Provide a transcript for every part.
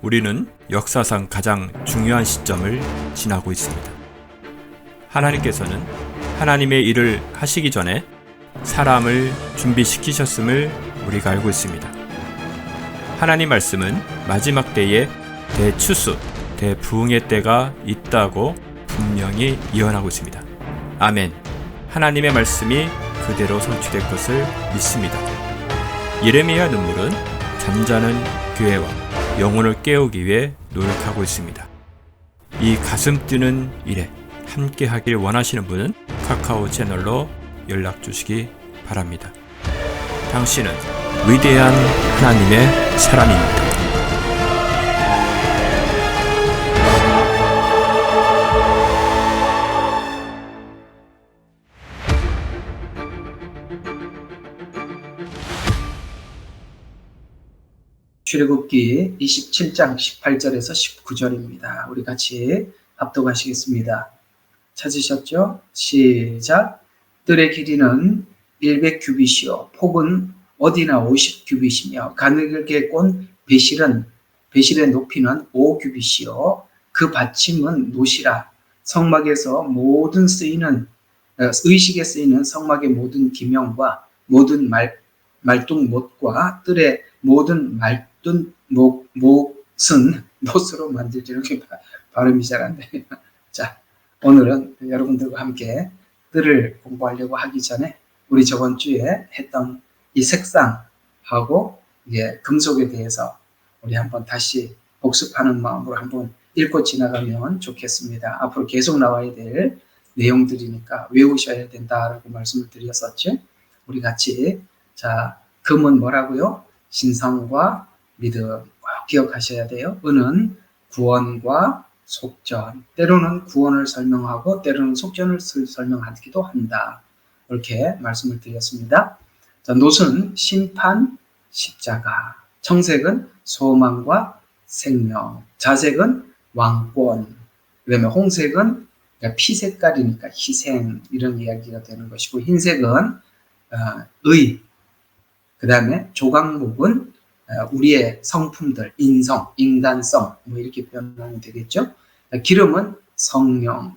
우리는 역사상 가장 중요한 시점을 지나고 있습니다. 하나님께서는 하나님의 일을 하시기 전에 사람을 준비시키셨음을 우리가 알고 있습니다. 하나님 말씀은 마지막 때에 대추수, 대부흥의 때가 있다고 분명히 예언하고 있습니다. 아멘. 하나님의 말씀이 그대로 성취될 것을 믿습니다. 예레미야 눈물은 잠자는 교회와 영혼을 깨우기 위해 노력하고 있습니다. 이 가슴 뛰는 일에 함께 하길 원하시는 분은 카카오 채널로 연락 주시기 바랍니다. 당신은 위대한 하나님의 사람입니다. 출애굽기 27장 18절에서 19절입니다. 우리 같이 합독하시겠습니다. 찾으셨죠? 시작. 뜰의 길이는 100규빗이요 폭은 어디나 50규빗이며 가늘게 꼰 배실의 높이는 5규빗이요 그 받침은 노시라. 성막에서 모든 의식에 쓰이는 성막의 모든 기명과 모든 말뚝못과 뜰의 모든 못은 못으로 만들지. 이렇게 발음이 잘 안 돼요. 자, 오늘은 여러분들과 함께 뜰을 공부하려고 하기 전에 우리 저번 주에 했던 이 색상하고 금속에 대해서 우리 한번 다시 복습하는 마음으로 한번 읽고 지나가면 좋겠습니다. 앞으로 계속 나와야 될 내용들이니까 외우셔야 된다라고 말씀을 드렸었죠. 우리 같이 자, 금은 뭐라고요? 신성과 믿음 꼭 기억하셔야 돼요. 은은 구원과 속전, 때로는 구원을 설명하고 때로는 속전을 설명하기도 한다. 이렇게 말씀을 드렸습니다. 자, 놋은 심판, 십자가, 청색은 소망과 생명, 자색은 왕권, 그다음에 홍색은 피 색깔이니까 희생 이런 이야기가 되는 것이고 흰색은 의, 그 다음에 조각목은 우리의 성품들, 인성, 인간성 뭐 이렇게 표현하면 되겠죠. 기름은 성령,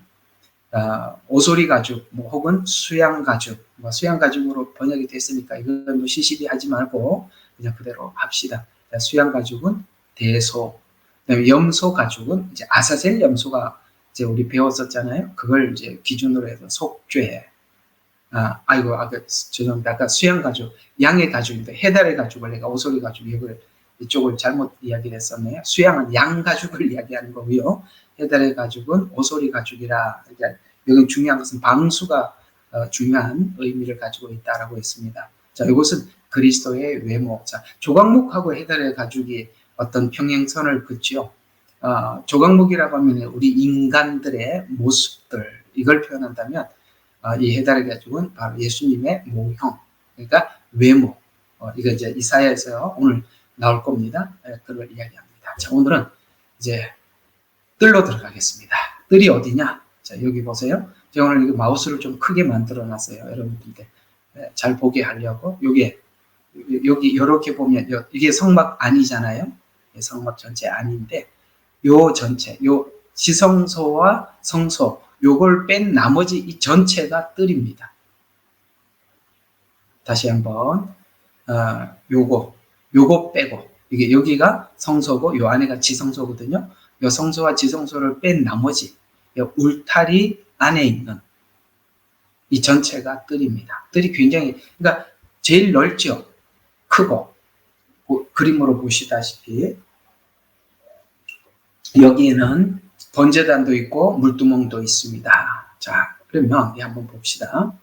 오소리 가죽 혹은 수양 가죽, 수양 가죽으로 번역이 됐으니까 이건 뭐 시시비 하지 말고 그냥 그대로 합시다. 수양 가죽은 대소, 그다음에 염소 가죽은 이제 아사셀 염소가 이제 우리 배웠었잖아요. 그걸 이제 기준으로 해서 속죄. 죄송합니다. 아까 수양 가죽, 양의 가죽인데 해달의 가죽을 내가 오소리 가죽 이쪽을 잘못 이야기를 했었네요. 수양은 양 가죽을 이야기하는 거고요. 해달의 가죽은 오소리 가죽이라. 그러니까 여기 중요한 것은 방수가 중요한 의미를 가지고 있다라고 했습니다. 자, 이것은 그리스도의 외모. 자, 조각목하고 해달의 가죽이 어떤 평행선을 긋죠. 조각목이라고 하면 우리 인간들의 모습들 이걸 표현한다면 이 해달의 가죽은 바로 예수님의 모형, 그러니까 외모. 이거 이제 이사야에서 오늘 나올 겁니다. 그걸 이야기합니다. 자, 오늘은 이제 뜰로 들어가겠습니다. 뜰이 어디냐? 자, 여기 보세요. 제가 오늘 이거 마우스를 좀 크게 만들어 놨어요. 여러분들 잘 보게 하려고. 여기 이렇게 보면 이게 성막 안이잖아요. 성막 전체 안인데 요 전체, 요 지성소와 성소 요걸 뺀 나머지 이 전체가 뜰입니다. 다시 한번 요거 빼고 이게 여기가 성소고 요 안에가 지성소거든요. 요 성소와 지성소를 뺀 나머지 요 울타리 안에 있는 이 전체가 뜰입니다. 뜰이 굉장히 그러니까 제일 넓죠. 크고 그림으로 보시다시피 여기에는 번제단도 있고 물두멍도 있습니다. 자, 그러면 한번 봅시다.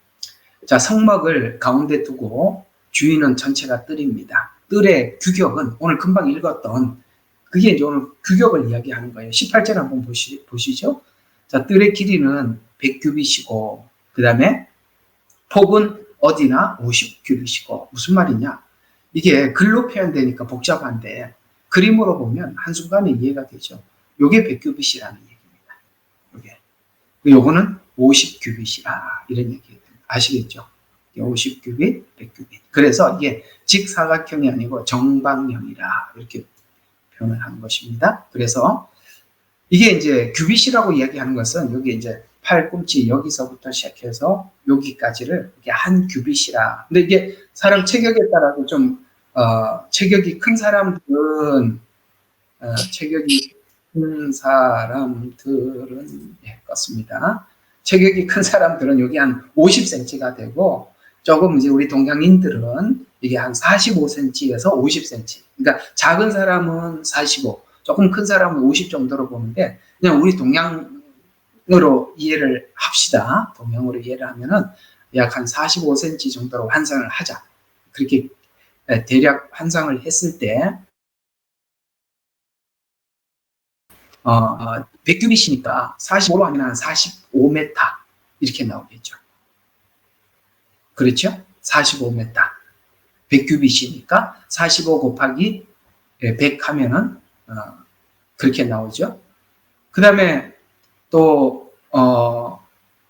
자, 성막을 가운데 두고 주인은 전체가 뜰입니다. 뜰의 규격은 오늘 금방 읽었던 그게 이제 오늘 규격을 이야기하는 거예요. 18절 한번 보시죠. 자, 뜰의 길이는 100규빗이고 그 다음에 폭은 어디나 50규빗이고 무슨 말이냐? 이게 글로 표현되니까 복잡한데 그림으로 보면 한순간에 이해가 되죠. 요게 100규빗이라는 얘기입니다. 요거는 50규빗이라 이런 얘기 아시겠죠? 50규빗, 100규빗. 그래서 이게 직사각형이 아니고 정방형이라 이렇게 표현을 하는 것입니다. 그래서 이게 이제 규빗이라고 이야기하는 것은 여기 이제 팔꿈치 여기서부터 시작해서 여기까지를 이게 한 규빗이라. 근데 이게 사람 체격에 따라서 좀 체격이 큰 사람들은 체격이 큰 사람들은 껐습니다. 체격이 큰 사람들은 여기 한 50cm가 되고 조금 이제 우리 동양인들은 이게 한 45cm에서 50cm. 그러니까 작은 사람은 45, 조금 큰 사람은 50 정도로 보는데 그냥 우리 동양으로 이해를 합시다. 동양으로 이해를 하면은 약 한 45cm 정도로 환상을 하자. 그렇게 대략 환상을 했을 때 100규빗이니까 45로 하면 한 45m 이렇게 나오겠죠. 그렇죠? 45m. 100규빗이니까 45 곱하기 100 하면은 그렇게 나오죠. 그 다음에 또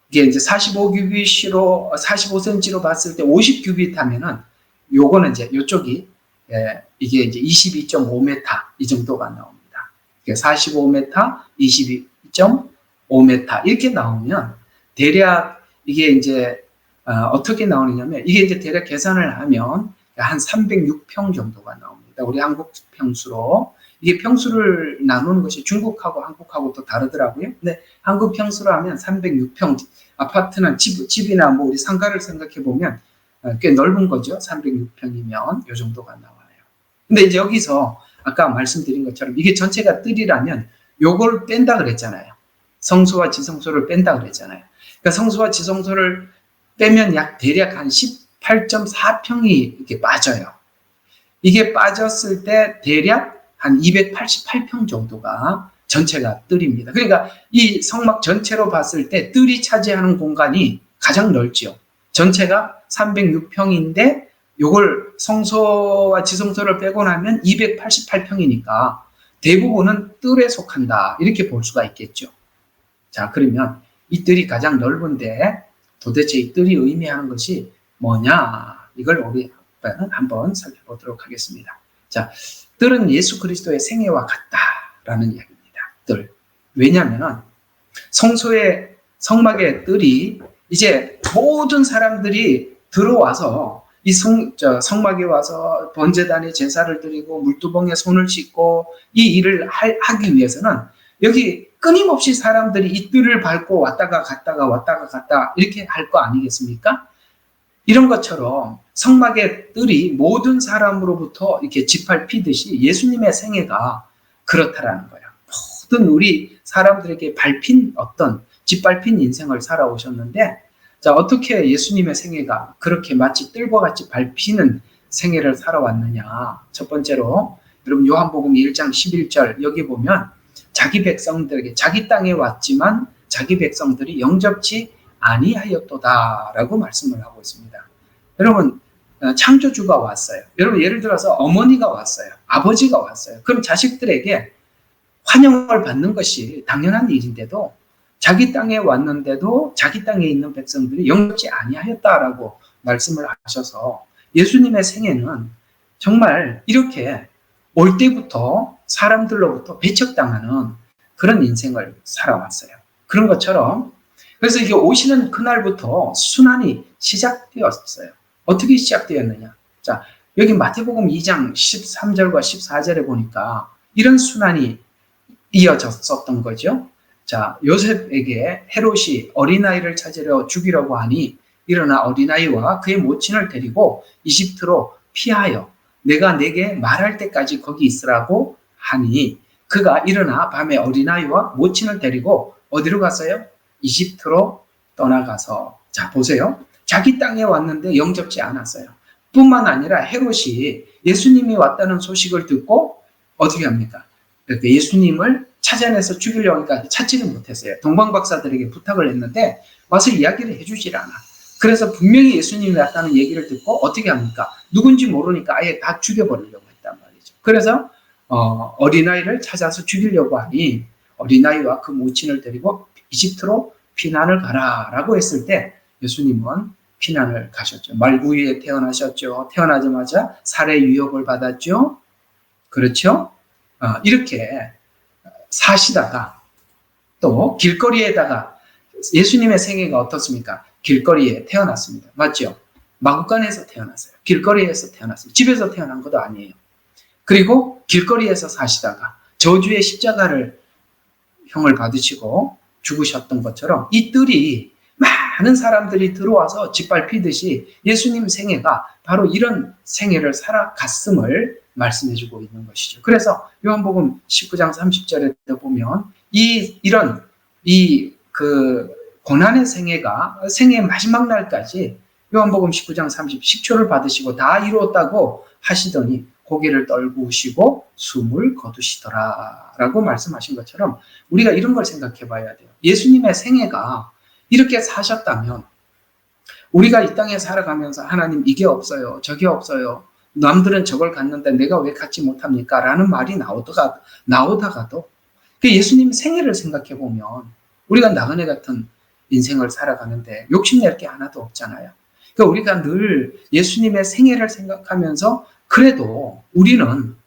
이게 이제 45규빗으로 45cm로 봤을 때 50규빗 하면은 요거는 이제 요쪽이 이게 이제 22.5m 이 정도가 나옵니다. 45m, 22.5m 이렇게 나오면 대략 이게 이제 어떻게 나오느냐면 이게 이제 대략 계산을 하면 한 306평 정도가 나옵니다. 우리 한국 평수로. 이게 평수를 나누는 것이 중국하고 한국하고 또 다르더라고요. 근데 한국 평수로 하면 306평, 아파트는 집이나 뭐 우리 상가를 생각해 보면 꽤 넓은 거죠. 306평이면 이 정도가 나와요. 근데 이제 여기서 아까 말씀드린 것처럼 이게 전체가 뜰이라면 요걸 뺀다 그랬잖아요. 성소와 지성소를 뺀다 그랬잖아요. 그러니까 성소와 지성소를 빼면 대략 한 18.4평이 이렇게 빠져요. 이게 빠졌을 때 대략 한 288평 정도가 전체가 뜰입니다. 그러니까 이 성막 전체로 봤을 때 뜰이 차지하는 공간이 가장 넓죠. 전체가 306평인데 요걸 성소와 지성소를 빼고 나면 288평이니까 대부분은 뜰에 속한다. 이렇게 볼 수가 있겠죠. 자, 그러면 이 뜰이 가장 넓은데 도대체 이 뜰이 의미하는 것이 뭐냐? 이걸 우리 한번 살펴보도록 하겠습니다. 자, 뜰은 예수 그리스도의 생애와 같다라는 이야기입니다. 뜰. 왜냐하면 성막의 뜰이 이제 모든 사람들이 들어와서 이 성막에 와서 번제단에 제사를 드리고 물두봉에 손을 씻고 이 일을 하기 위해서는 여기 끊임없이 사람들이 이 뜰을 밟고 왔다가 갔다 이렇게 할 거 아니겠습니까? 이런 것처럼 성막의 뜰이 모든 사람으로부터 이렇게 짓밟히듯이 예수님의 생애가 그렇다라는 거예요. 모든 우리 사람들에게 짓밟힌 인생을 살아오셨는데, 자, 어떻게 예수님의 생애가 그렇게 마치 뜰과 같이 밟히는 생애를 살아왔느냐. 첫 번째로 여러분 요한복음 1장 11절 여기 보면 자기 백성들에게 자기 땅에 왔지만 자기 백성들이 영접치 아니하였도다라고 말씀을 하고 있습니다. 여러분 창조주가 왔어요. 여러분 예를 들어서 어머니가 왔어요. 아버지가 왔어요. 그럼 자식들에게 환영을 받는 것이 당연한 일인데도 자기 땅에 왔는데도 자기 땅에 있는 백성들이 영접지 아니하였다라고 말씀을 하셔서 예수님의 생애는 정말 이렇게 올 때부터 사람들로부터 배척당하는 그런 인생을 살아왔어요. 그런 것처럼 그래서 이게 오시는 그날부터 순환이 시작되었어요. 어떻게 시작되었느냐? 자, 여기 마태복음 2장 13절과 14절에 보니까 이런 순환이 이어졌었던 거죠. 자, 요셉에게 헤롯이 어린아이를 찾으려 죽이려고 하니 일어나 어린아이와 그의 모친을 데리고 이집트로 피하여 내가 내게 말할 때까지 거기 있으라고 하니 그가 일어나 밤에 어린아이와 모친을 데리고 어디로 갔어요? 이집트로 떠나가서. 자, 보세요. 자기 땅에 왔는데 영접지 않았어요. 뿐만 아니라 헤롯이 예수님이 왔다는 소식을 듣고 어떻게 합니까? 이렇게 예수님을 찾아내서 죽이려고 하니까 찾지는 못했어요. 동방박사들에게 부탁을 했는데 와서 이야기를 해주질 않아. 그래서 분명히 예수님이 왔다는 얘기를 듣고 어떻게 합니까? 누군지 모르니까 아예 다 죽여버리려고 했단 말이죠. 그래서 어린아이를 찾아서 죽이려고 하니 어린아이와 그 모친을 데리고 이집트로 피난을 가라라고 했을 때 예수님은 피난을 가셨죠. 말구유에 태어나셨죠. 태어나자마자 살해 유혹을 받았죠. 그렇죠? 이렇게 사시다가 또 길거리에다가 예수님의 생애가 어떻습니까? 길거리에 태어났습니다. 맞죠? 마구간에서 태어났어요. 길거리에서 태어났어요. 집에서 태어난 것도 아니에요. 그리고 길거리에서 사시다가 저주의 십자가를 형을 받으시고 죽으셨던 것처럼 이 뜰이 많은 사람들이 들어와서 짓밟히듯이 예수님 생애가 바로 이런 생애를 살아갔음을 말씀해주고 있는 것이죠. 그래서 요한복음 19장 30절에 보면 이런 고난의 생애가 생애의 마지막 날까지 요한복음 19장 10초를 받으시고 다 이루었다고 하시더니 고개를 떨구시고 숨을 거두시더라라고 말씀하신 것처럼 우리가 이런 걸 생각해 봐야 돼요. 예수님의 생애가 이렇게 사셨다면 우리가 이 땅에 살아가면서 하나님 이게 없어요. 저게 없어요. 남들은 저걸 갖는데 내가 왜 갖지 못합니까? 라는 말이 나오다가도 그 예수님 생애를 생각해 보면 우리가 나그네 같은 인생을 살아가는데 욕심낼 게 하나도 없잖아요. 그러니까 우리가 늘 예수님의 생애를 생각하면서 그래도 우리는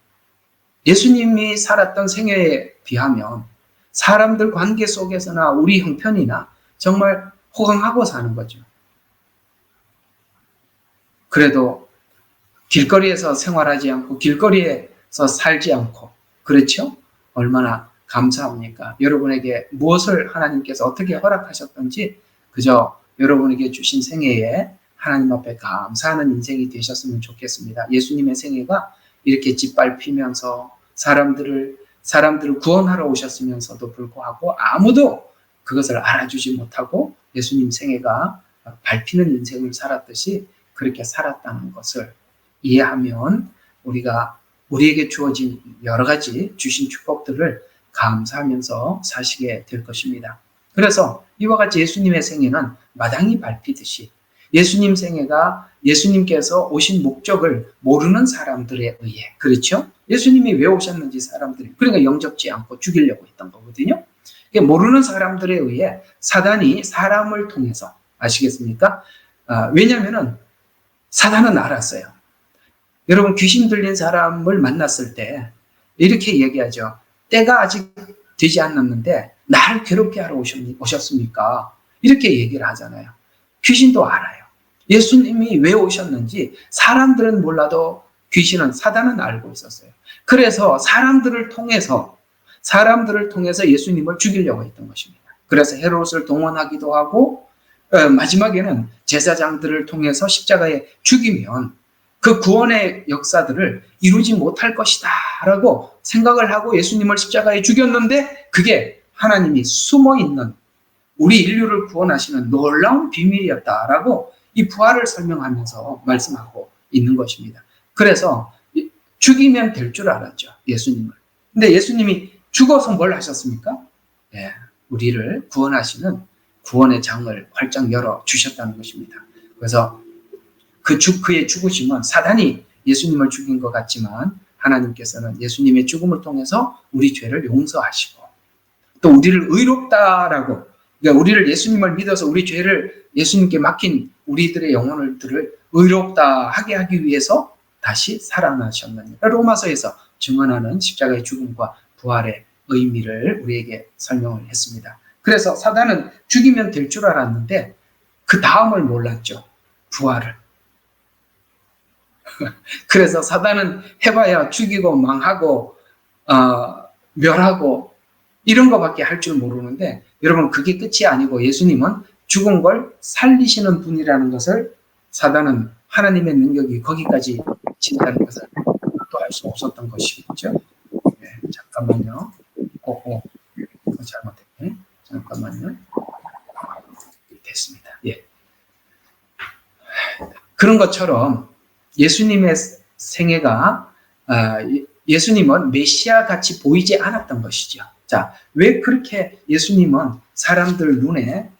예수님이 살았던 생애에 비하면 사람들 관계 속에서나 우리 형편이나 정말 호강하고 사는 거죠. 그래도 길거리에서 생활하지 않고 길거리에서 살지 않고 그렇죠? 얼마나 감사합니까? 여러분에게 무엇을 하나님께서 어떻게 허락하셨던지 그저 여러분에게 주신 생애에 하나님 앞에 감사하는 인생이 되셨으면 좋겠습니다. 예수님의 생애가 이렇게 짓밟히면서 사람들을 구원하러 오셨으면서도 불구하고 아무도 그것을 알아주지 못하고 예수님 생애가 밟히는 인생을 살았듯이 그렇게 살았다는 것을 이해하면 우리에게 주어진 여러 가지 주신 축복들을 감사하면서 사시게 될 것입니다. 그래서 이와 같이 예수님의 생애는 마당이 밟히듯이 예수님 생애가 예수님께서 오신 목적을 모르는 사람들에 의해 그렇죠? 예수님이 왜 오셨는지 사람들이 그러니까 영접지 않고 죽이려고 했던 거거든요. 모르는 사람들에 의해 사단이 사람을 통해서 아시겠습니까? 왜냐하면 사단은 알았어요. 여러분 귀신 들린 사람을 만났을 때 이렇게 얘기하죠. 때가 아직 되지 않았는데 나를 괴롭게 하러 오셨습니까? 이렇게 얘기를 하잖아요. 귀신도 알아요. 예수님이 왜 오셨는지 사람들은 몰라도 귀신은 사단은 알고 있었어요. 그래서 사람들을 통해서 예수님을 죽이려고 했던 것입니다. 그래서 헤롯을 동원하기도 하고 마지막에는 제사장들을 통해서 십자가에 죽이면 그 구원의 역사들을 이루지 못할 것이다 라고 생각을 하고 예수님을 십자가에 죽였는데 그게 하나님이 숨어있는 우리 인류를 구원하시는 놀라운 비밀이었다라고 이 부활을 설명하면서 말씀하고 있는 것입니다. 그래서 죽이면 될 줄 알았죠. 예수님을. 근데 예수님이 죽어서 뭘 하셨습니까? 네, 우리를 구원하시는 구원의 장을 활짝 열어 주셨다는 것입니다. 그래서 그의 죽으심은 사단이 예수님을 죽인 것 같지만 하나님께서는 예수님의 죽음을 통해서 우리 죄를 용서하시고 또 우리를 의롭다라고 그러니까 우리를 예수님을 믿어서 우리 죄를 예수님께 맡긴 우리들의 영혼들을 의롭다 하게 하기 위해서 다시 살아나셨느니라. 로마서에서 증언하는 십자가의 죽음과 부활의 의미를 우리에게 설명을 했습니다. 그래서 사단은 죽이면 될 줄 알았는데 그 다음을 몰랐죠. 부활을. 그래서 사단은 해봐야 죽이고 망하고 멸하고 이런 거밖에 할 줄 모르는데 여러분 그게 끝이 아니고 예수님은 죽은 걸 살리시는 분이라는 것을 사단은 하나님의 능력이 거기까지 진다는 것을 또 알 수 없었던 것이겠죠. 네, 잠깐만요. 잘못했네. 잠깐만요. 됐습니다. 예. 그런 것처럼 예수님의 생애가 예수님은 메시아 같이 보이지 않았던 것이죠. 자, 왜 그렇게 예수님은 사람들 눈에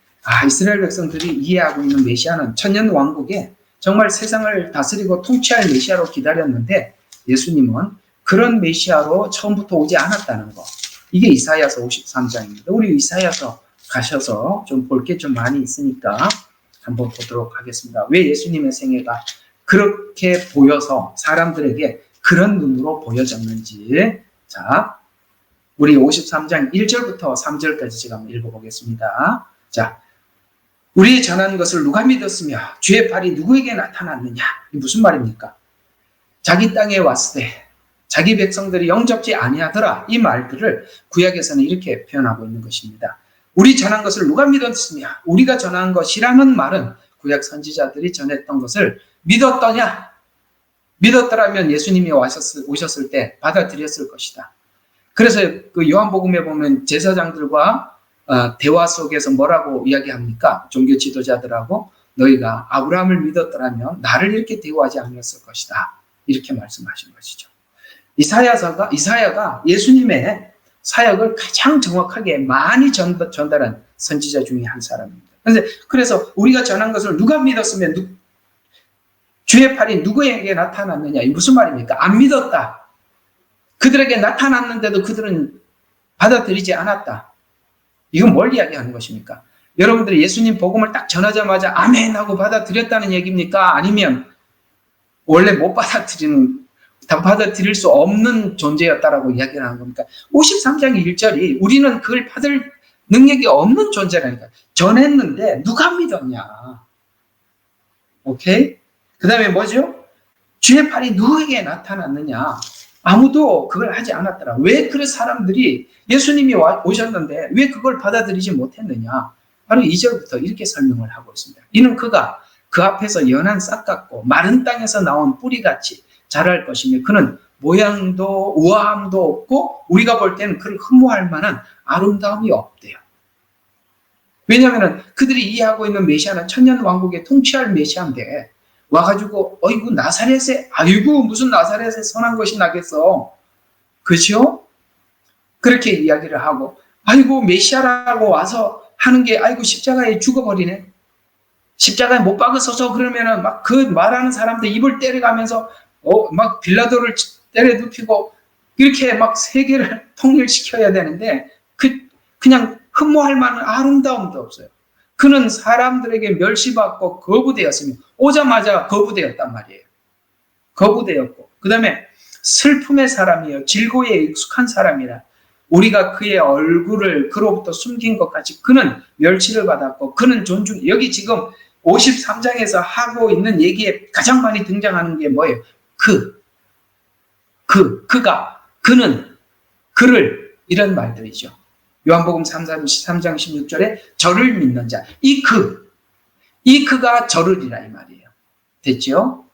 이스라엘 백성들이 이해하고 있는 메시아는 천년 왕국에 정말 세상을 다스리고 통치할 메시아로 기다렸는데 예수님은 그런 메시아로 처음부터 오지 않았다는 거. 이게 이사야서 53장입니다. 우리 이사야서 가셔서 좀 볼 게 좀 많이 있으니까 한번 보도록 하겠습니다. 왜 예수님의 생애가 그렇게 보여서 사람들에게 그런 눈으로 보여졌는지 자, 우리 53장 1절부터 3절까지 제가 한번 읽어보겠습니다. 자, 우리 전한 것을 누가 믿었으며 주의 팔이 누구에게 나타났느냐? 이 무슨 말입니까? 자기 땅에 왔을 때 자기 백성들이 영접지 아니하더라. 이 말들을 구약에서는 이렇게 표현하고 있는 것입니다. 우리 전한 것을 누가 믿었으며 우리가 전한 것이라는 말은 구약 선지자들이 전했던 것을 믿었더냐? 믿었더라면 예수님이 오셨을 때 받아들였을 것이다. 그래서 그 요한복음에 보면 제사장들과 대화 속에서 뭐라고 이야기합니까? 종교 지도자들하고 너희가 아브라함을 믿었더라면 나를 이렇게 대우하지 않았을 것이다. 이렇게 말씀하신 것이죠. 이사야가 예수님의 사역을 가장 정확하게 많이 전달한 선지자 중에 한 사람입니다. 그래서 우리가 전한 것을 누가 믿었으면 주의 팔이 누구에게 나타났느냐? 이 무슨 말입니까? 안 믿었다. 그들에게 나타났는데도 그들은 받아들이지 않았다. 이건 뭘 이야기하는 것입니까? 여러분들이 예수님 복음을 딱 전하자마자 아멘 하고 받아들였다는 얘기입니까? 아니면 원래 못 받아들일 수 없는 존재였다라고 이야기를 하는 겁니까? 53장 1절이 우리는 그걸 받을 능력이 없는 존재라니까. 전했는데 누가 믿었냐? 오케이? 그 다음에 뭐죠? 주의 팔이 누구에게 나타났느냐? 아무도 그걸 하지 않았더라. 왜 그런 사람들이 예수님이 오셨는데 왜 그걸 받아들이지 못했느냐? 바로 2절부터 이렇게 설명을 하고 있습니다. 이는 그가 그 앞에서 연한 싹 같고 마른 땅에서 나온 뿌리같이 자랄 것이며 그는 모양도 우아함도 없고 우리가 볼 때는 그를 흠모할 만한 아름다움이 없대요. 왜냐하면 그들이 이해하고 있는 메시아는 천년왕국에 통치할 메시아인데 와가지고 어이구 나사렛에 아이고 무슨 나사렛에 선한 것이 나겠어. 그렇죠? 그렇게 이야기를 하고 아이고 메시아라고 와서 하는 게 아이고 십자가에 죽어버리네. 십자가에 못 박아서서 그러면은 막 그 말하는 사람들 입을 때려가면서 막 빌라도를 때려 눕히고 이렇게 막 세계를 통일시켜야 되는데 그냥 흠모할 만한 아름다움도 없어요. 그는 사람들에게 멸시받고 거부되었으며 오자마자 거부되었단 말이에요. 거부되었고 그 다음에 슬픔의 사람이요 질고에 익숙한 사람이라 우리가 그의 얼굴을 그로부터 숨긴 것 같이 그는 멸시를 받았고 그는 여기 지금 53장에서 하고 있는 얘기에 가장 많이 등장하는 게 뭐예요? 그는, 그를 이런 말들이죠. 요한복음 3장 16절에 저를 믿는 자, 이 그가 저를이라 이 말이에요. 됐죠?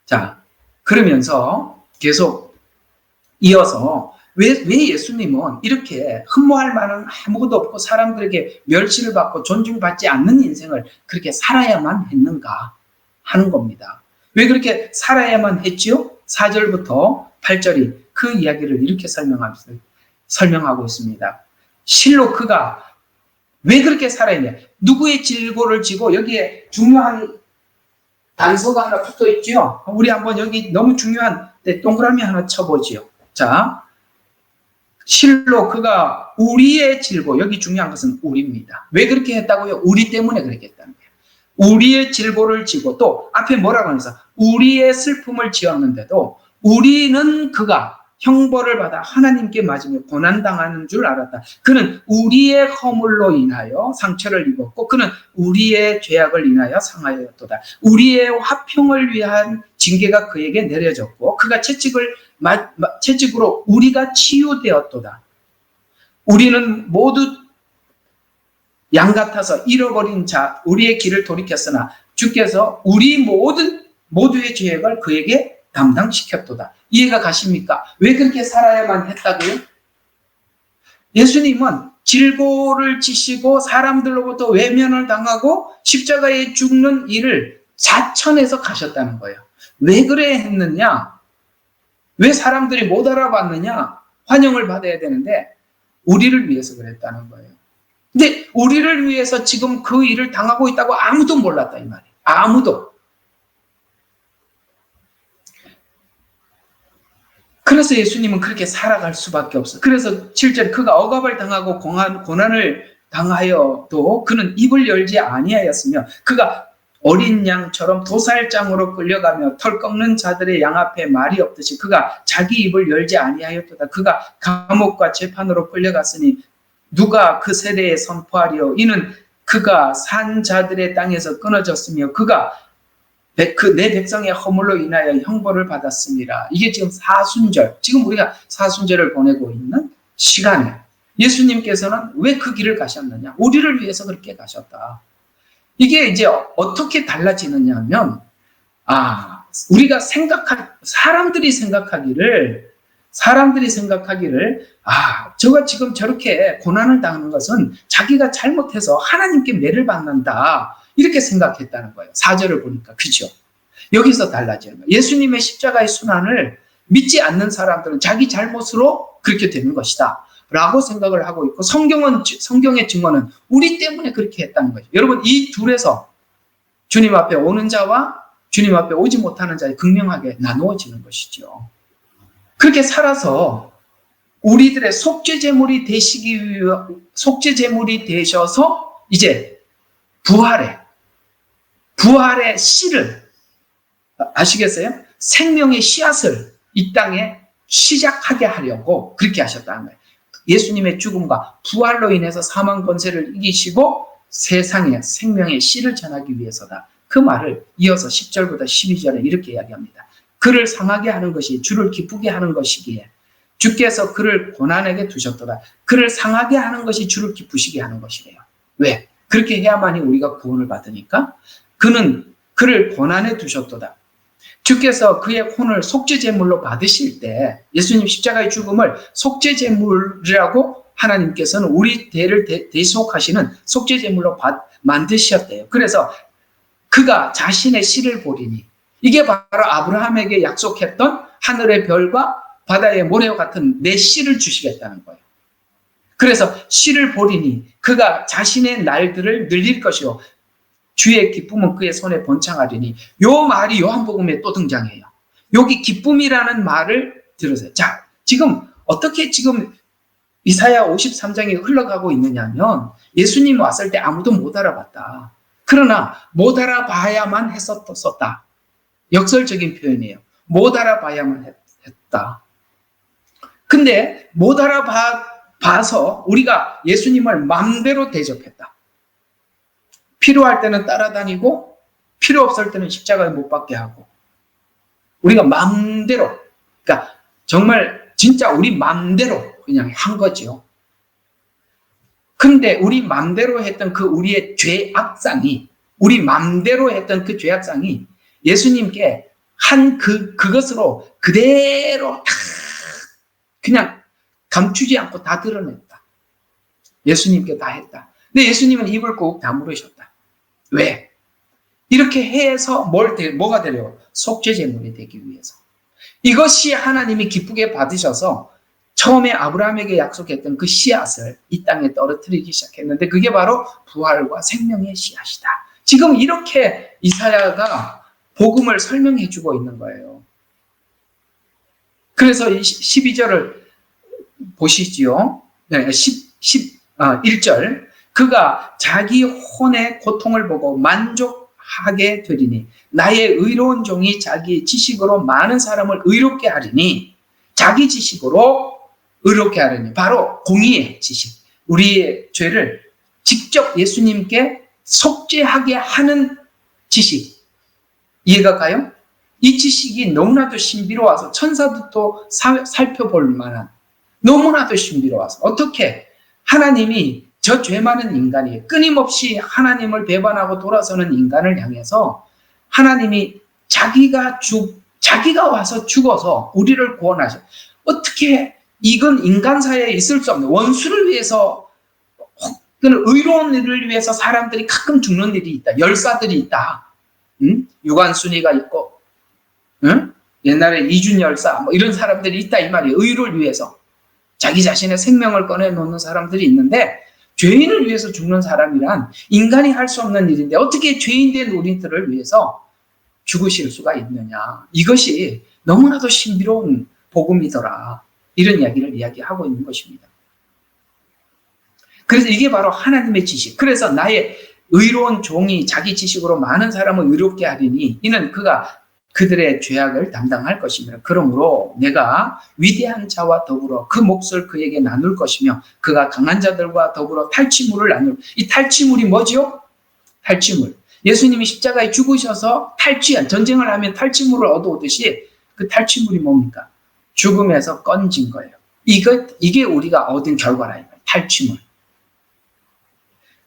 자, 그러면서 계속 이어서 왜 예수님은 이렇게 흠모할 만한 아무것도 없고 사람들에게 멸시를 받고 존중받지 않는 인생을 그렇게 살아야만 했는가 하는 겁니다. 왜 그렇게 살아야만 했지요? 4절부터 8절이 그 이야기를 이렇게 설명하고 있습니다. 실로 그가 왜 그렇게 살아있냐? 누구의 질고를 지고 여기에 중요한 단서가 하나 붙어 있죠? 우리 한번 여기 너무 중요한 동그라미 하나 쳐보지요. 자, 실로 그가 우리의 질고, 여기 중요한 것은 우리입니다. 왜 그렇게 했다고요? 우리 때문에 그렇게 했다는 거예요. 우리의 질고를 지고 또 앞에 뭐라고 하면서 우리의 슬픔을 지었는데도 우리는 그가 형벌을 받아 하나님께 맞으며 고난당하는 줄 알았다. 그는 우리의 허물로 인하여 상처를 입었고 그는 우리의 죄악을 인하여 상하였도다. 우리의 화평을 위한 징계가 그에게 내려졌고 그가 채찍으로 우리가 치유되었도다. 우리는 모두 양 같아서 잃어버린 자 우리의 길을 돌이켰으나 주께서 우리 모두의 죄악을 그에게 담당시켰도다. 이해가 가십니까? 왜 그렇게 살아야만 했다고요? 예수님은 질고를 지시고 사람들로부터 외면을 당하고 십자가에 죽는 일을 자천해서 가셨다는 거예요. 왜 그래 했느냐? 왜 사람들이 못 알아봤느냐? 환영을 받아야 되는데 우리를 위해서 그랬다는 거예요. 근데 우리를 위해서 지금 그 일을 당하고 있다고 아무도 몰랐다 이 말이에요. 아무도. 그래서 예수님은 그렇게 살아갈 수밖에 없어요. 그래서 7절 그가 억압을 당하고 고난을 당하여도 그는 입을 열지 아니하였으며 그가 어린 양처럼 도살장으로 끌려가며 털 꺾는 자들의 양 앞에 말이 없듯이 그가 자기 입을 열지 아니하였도다. 그가 감옥과 재판으로 끌려갔으니 누가 그 세대에 선포하리요. 이는 그가 산 자들의 땅에서 끊어졌으며 그가 내 백성의 허물로 인하여 형벌을 받았습니다. 이게 지금 사순절, 지금 우리가 사순절을 보내고 있는 시간에 예수님께서는 왜 그 길을 가셨느냐? 우리를 위해서 그렇게 가셨다. 이게 이제 어떻게 달라지느냐 하면, 우리가 사람들이 생각하기를, 저가 지금 저렇게 고난을 당하는 것은 자기가 잘못해서 하나님께 매를 받는다. 이렇게 생각했다는 거예요. 4절을 보니까. 그죠? 여기서 달라지는 거예요. 예수님의 십자가의 순환을 믿지 않는 사람들은 자기 잘못으로 그렇게 되는 것이다. 라고 생각을 하고 있고, 성경의 증언은 우리 때문에 그렇게 했다는 거죠. 여러분, 이 둘에서 주님 앞에 오는 자와 주님 앞에 오지 못하는 자에 극명하게 나누어지는 것이죠. 그렇게 살아서 우리들의 속죄제물이 되셔서 이제 부활의 씨를, 아시겠어요? 생명의 씨앗을 이 땅에 시작하게 하려고 그렇게 하셨다는 거예요. 예수님의 죽음과 부활로 인해서 사망 권세를 이기시고 세상에 생명의 씨를 전하기 위해서다. 그 말을 이어서 10절부터 12절에 이렇게 이야기합니다. 그를 상하게 하는 것이 주를 기쁘게 하는 것이기에 주께서 그를 고난에게 두셨도다. 그를 상하게 하는 것이 주를 기쁘시게 하는 것이래요. 왜? 그렇게 해야만이 우리가 구원을 받으니까. 그는 그를 고난에 두셨도다. 주께서 그의 혼을 속죄제물로 받으실 때 예수님 십자가의 죽음을 속죄제물이라고 하나님께서는 우리 대를 대속하시는 속죄제물로 만드셨대요. 그래서 그가 자신의 씨를 보리니, 이게 바로 아브라함에게 약속했던 하늘의 별과 바다의 모래와 같은 내 씨를 주시겠다는 거예요. 그래서 씨를 보리니 그가 자신의 날들을 늘릴 것이요 주의 기쁨은 그의 손에 번창하리니. 요 말이 요한복음에 또 등장해요. 여기 기쁨이라는 말을 들으세요. 자, 지금 어떻게 지금 이사야 53장이 흘러가고 있느냐면, 예수님 왔을 때 아무도 못 알아봤다. 그러나 못 알아봐야만 했었다. 역설적인 표현이에요. 못 알아봐야만 했다. 근데 못 알아봐서 우리가 예수님을 마음대로 대접했다. 필요할 때는 따라다니고 필요 없을 때는 십자가에 못 박게 하고, 우리가 마음대로, 그러니까 정말 진짜 우리 마음대로 그냥 한 거죠. 근데 우리 마음대로 했던 그 우리의 죄악상이, 우리 마음대로 했던 그 죄악상이 예수님께 한 그것으로 그대로 그냥 감추지 않고 다 드러냈다. 예수님께 다 했다. 근데 예수님은 입을 꾹 다물으셨다. 왜? 이렇게 해서 뭐가 되려고? 속죄제물이 되기 위해서. 이것이 하나님이 기쁘게 받으셔서 처음에 아브라함에게 약속했던 그 씨앗을 이 땅에 떨어뜨리기 시작했는데, 그게 바로 부활과 생명의 씨앗이다. 지금 이렇게 이사야가 복음을 설명해 주고 있는 거예요. 그래서 12절을 보시지요. 네, 1절. 그가 자기 혼의 고통을 보고 만족하게 되리니 나의 의로운 종이 자기 지식으로 많은 사람을 의롭게 하리니. 자기 지식으로 의롭게 하리니 바로 공의의 지식, 우리의 죄를 직접 예수님께 속죄하게 하는 지식. 이해가 가요? 이 지식이 너무나도 신비로워서 천사도 살펴볼 만한, 너무나도 신비로워서 어떻게 하나님이 저 죄 많은 인간이 끊임없이 하나님을 배반하고 돌아서는 인간을 향해서 하나님이 자기가 와서 죽어서 우리를 구원하셔. 어떻게, 이건 인간사회에 있을 수 없는, 원수를 위해서, 의로운 일을 위해서 사람들이 가끔 죽는 일이 있다. 열사들이 있다. 유관순이가 있고, 옛날에 이준 열사, 이런 사람들이 있다 이 말이에요. 의를 위해서 자기 자신의 생명을 꺼내놓는 사람들이 있는데, 죄인을 위해서 죽는 사람이란 인간이 할 수 없는 일인데 어떻게 죄인된 우리들을 위해서 죽으실 수가 있느냐. 이것이 너무나도 신비로운 복음이더라. 이런 이야기를 이야기하고 있는 것입니다. 그래서 이게 바로 하나님의 지식. 그래서 나의 의로운 종이 자기 지식으로 많은 사람을 의롭게 하리니 이는 그가 그들의 죄악을 담당할 것이며 그러므로 내가 위대한 자와 더불어 그 몫을 그에게 나눌 것이며 그가 강한 자들과 더불어 탈취물을 나눌. 이 탈취물이 뭐죠? 탈취물. 예수님이 십자가에 죽으셔서 탈취한, 전쟁을 하면 탈취물을 얻어오듯이 그 탈취물이 뭡니까? 죽음에서 건진 거예요. 이게 우리가 얻은 결과라. 탈취물.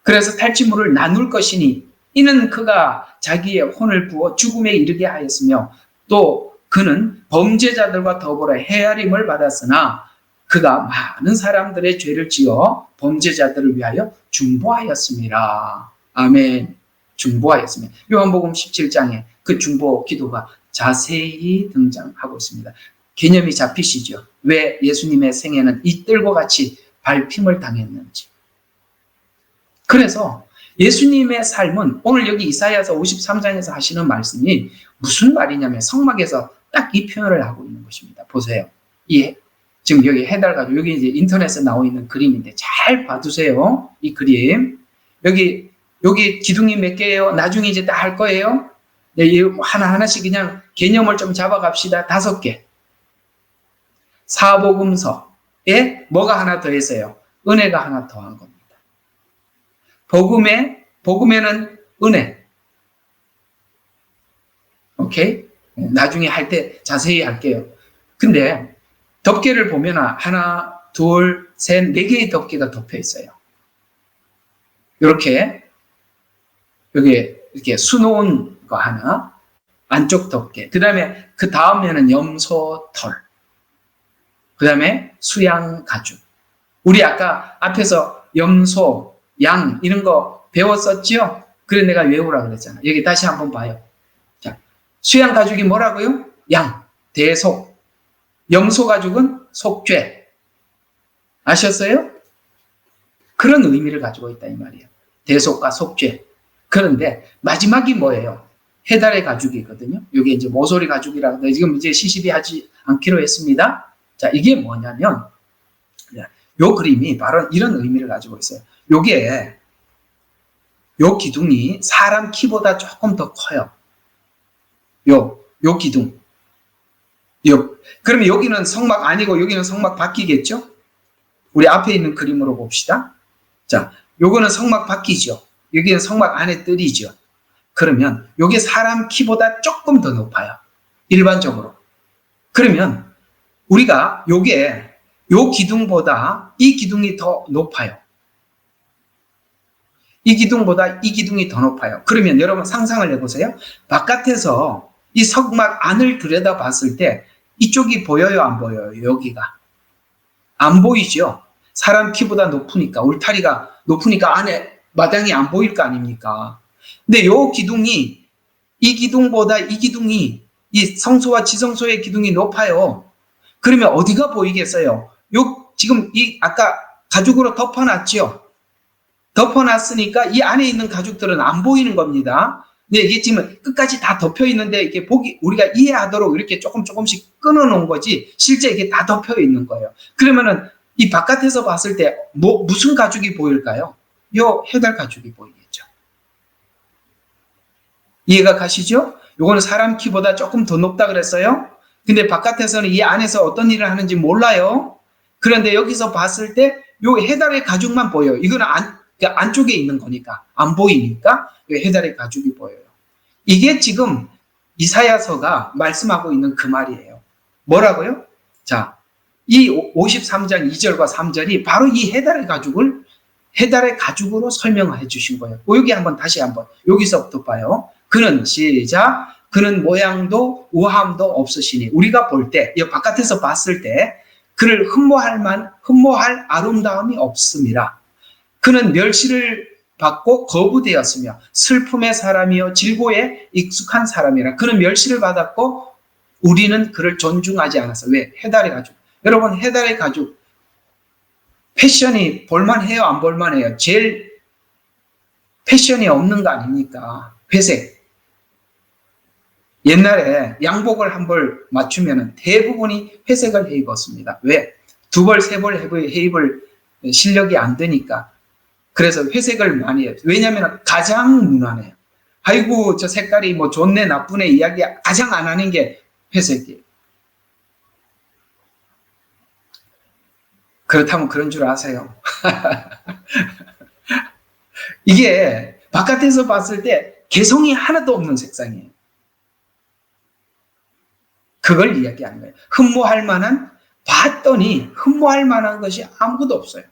그래서 탈취물을 나눌 것이니 이는 그가 자기의 혼을 부어 죽음에 이르게 하였으며 또 그는 범죄자들과 더불어 헤아림을 받았으나 그가 많은 사람들의 죄를 지어 범죄자들을 위하여 중보하였습니다. 아멘. 중보하였습니다. 요한복음 17장에 그 중보 기도가 자세히 등장하고 있습니다. 개념이 잡히시죠? 왜 예수님의 생애는 이 뜰과 같이 밟힘을 당했는지. 그래서 예수님의 삶은 오늘 여기 이사야서 53장에서 하시는 말씀이 무슨 말이냐면 성막에서 딱 이 표현을 하고 있는 것입니다. 보세요. 지금 여기 해달가지고 여기 이제 인터넷에 나와 있는 그림인데 잘 봐두세요. 이 그림. 여기 기둥이 몇 개예요? 나중에 이제 다 할 거예요. 네, 하나하나씩 그냥 개념을 좀 잡아갑시다. 5개. 사복음서에 뭐가 하나 더 있어요? 은혜가 하나 더한 겁니다. 복음에는 은혜. 오케이? 나중에 할 때 자세히 할게요. 근데 덮개를 보면 하나, 둘, 셋, 4개의 덮개가 덮여 있어요. 이렇게 여기 이렇게 수놓은 거 하나, 안쪽 덮개. 그 다음에 그 다음에는 염소 털. 그 다음에 수양 가죽. 우리 아까 앞에서 염소, 양 이런 거 배웠었죠? 그래 내가 외우라 그랬잖아. 여기 다시 한번 봐요. 자, 수양 가죽이 뭐라고요? 양, 대속. 염소 가죽은 속죄. 아셨어요? 그런 의미를 가지고 있다 이 말이에요. 대속과 속죄. 그런데 마지막이 뭐예요? 해달의 가죽이거든요. 이게 이제 모서리 가죽이라고 지금 이제 시시비 하지 않기로 했습니다. 자, 이게 뭐냐면 요 그림이 바로 이런 의미를 가지고 있어요. 요 기둥이 사람 키보다 조금 더 커요. 요 기둥. 그러면 여기는 성막 아니고 여기는 성막 밖이겠죠? 우리 앞에 있는 그림으로 봅시다. 자, 요거는 성막 밖이죠. 여기는 성막 안에 뜰이죠. 그러면 요게 사람 키보다 조금 더 높아요. 일반적으로. 그러면 우리가 요 기둥보다 이 기둥이 더 높아요. 이 기둥보다 이 기둥이 더 높아요. 그러면 여러분 상상을 해보세요. 바깥에서 이 성막 안을 들여다 봤을 때 이쪽이 보여요, 안 보여요? 여기가. 안 보이죠? 사람 키보다 높으니까, 울타리가 높으니까 안에 마당이 안 보일 거 아닙니까? 근데 요 기둥이, 이 기둥보다 이 기둥이, 이 성소와 지성소의 기둥이 높아요. 그러면 어디가 보이겠어요? 지금 아까 가죽으로 덮어놨죠? 덮어놨으니까 이 안에 있는 가죽들은 안 보이는 겁니다. 근데 이게 지금 끝까지 다 덮여 있는데 이게 우리가 이해하도록 이렇게 조금씩 끊어놓은 거지 실제 이게 다 덮여 있는 거예요. 그러면은 이 바깥에서 봤을 때 무슨 가죽이 보일까요? 요 해달 가죽이 보이겠죠. 이해가 가시죠? 요거는 사람 키보다 조금 더 높다 그랬어요. 근데 바깥에서는 이 안에서 어떤 일을 하는지 몰라요. 그런데 여기서 봤을 때 요 해달의 가죽만 보여요. 이거는 안쪽에 있는 거니까 안 보이니까 해달의 가죽이 보여요. 이게 지금 이사야서가 말씀하고 있는 그 말이에요. 뭐라고요? 자, 이 53장 2절과 3절이 바로 이 해달의 가죽으로 설명해 주신 거예요. 여기 다시 한번 여기서부터 봐요. 그는 시작. 그는 모양도 우함도 없으시니 우리가 볼 때, 이 바깥에서 봤을 때 그를 흠모할 아름다움이 없음이라. 그는 멸시를 받고 거부되었으며 슬픔의 사람이요 질고에 익숙한 사람이라. 그는 멸시를 받았고 우리는 그를 존중하지 않았어. 왜? 해달의 가죽. 여러분 해달의 가죽 패션이 볼만해요? 안 볼만해요? 제일 패션이 없는 거 아닙니까? 회색. 옛날에 양복을 한 벌 맞추면 대부분이 회색을 해 입었습니다. 왜? 2벌, 3벌 해 입을 실력이 안 되니까. 그래서 회색을 많이 해요. 왜냐하면 가장 무난해요. 아이고 저 색깔이 뭐 좋네 나쁘네 이야기 가장 안 하는 게 회색이에요. 그렇다면 그런 줄 아세요? 이게 바깥에서 봤을 때 개성이 하나도 없는 색상이에요. 그걸 이야기하는 거예요. 흠모할 만한, 봤더니 흠모할 만한 것이 아무것도 없어요.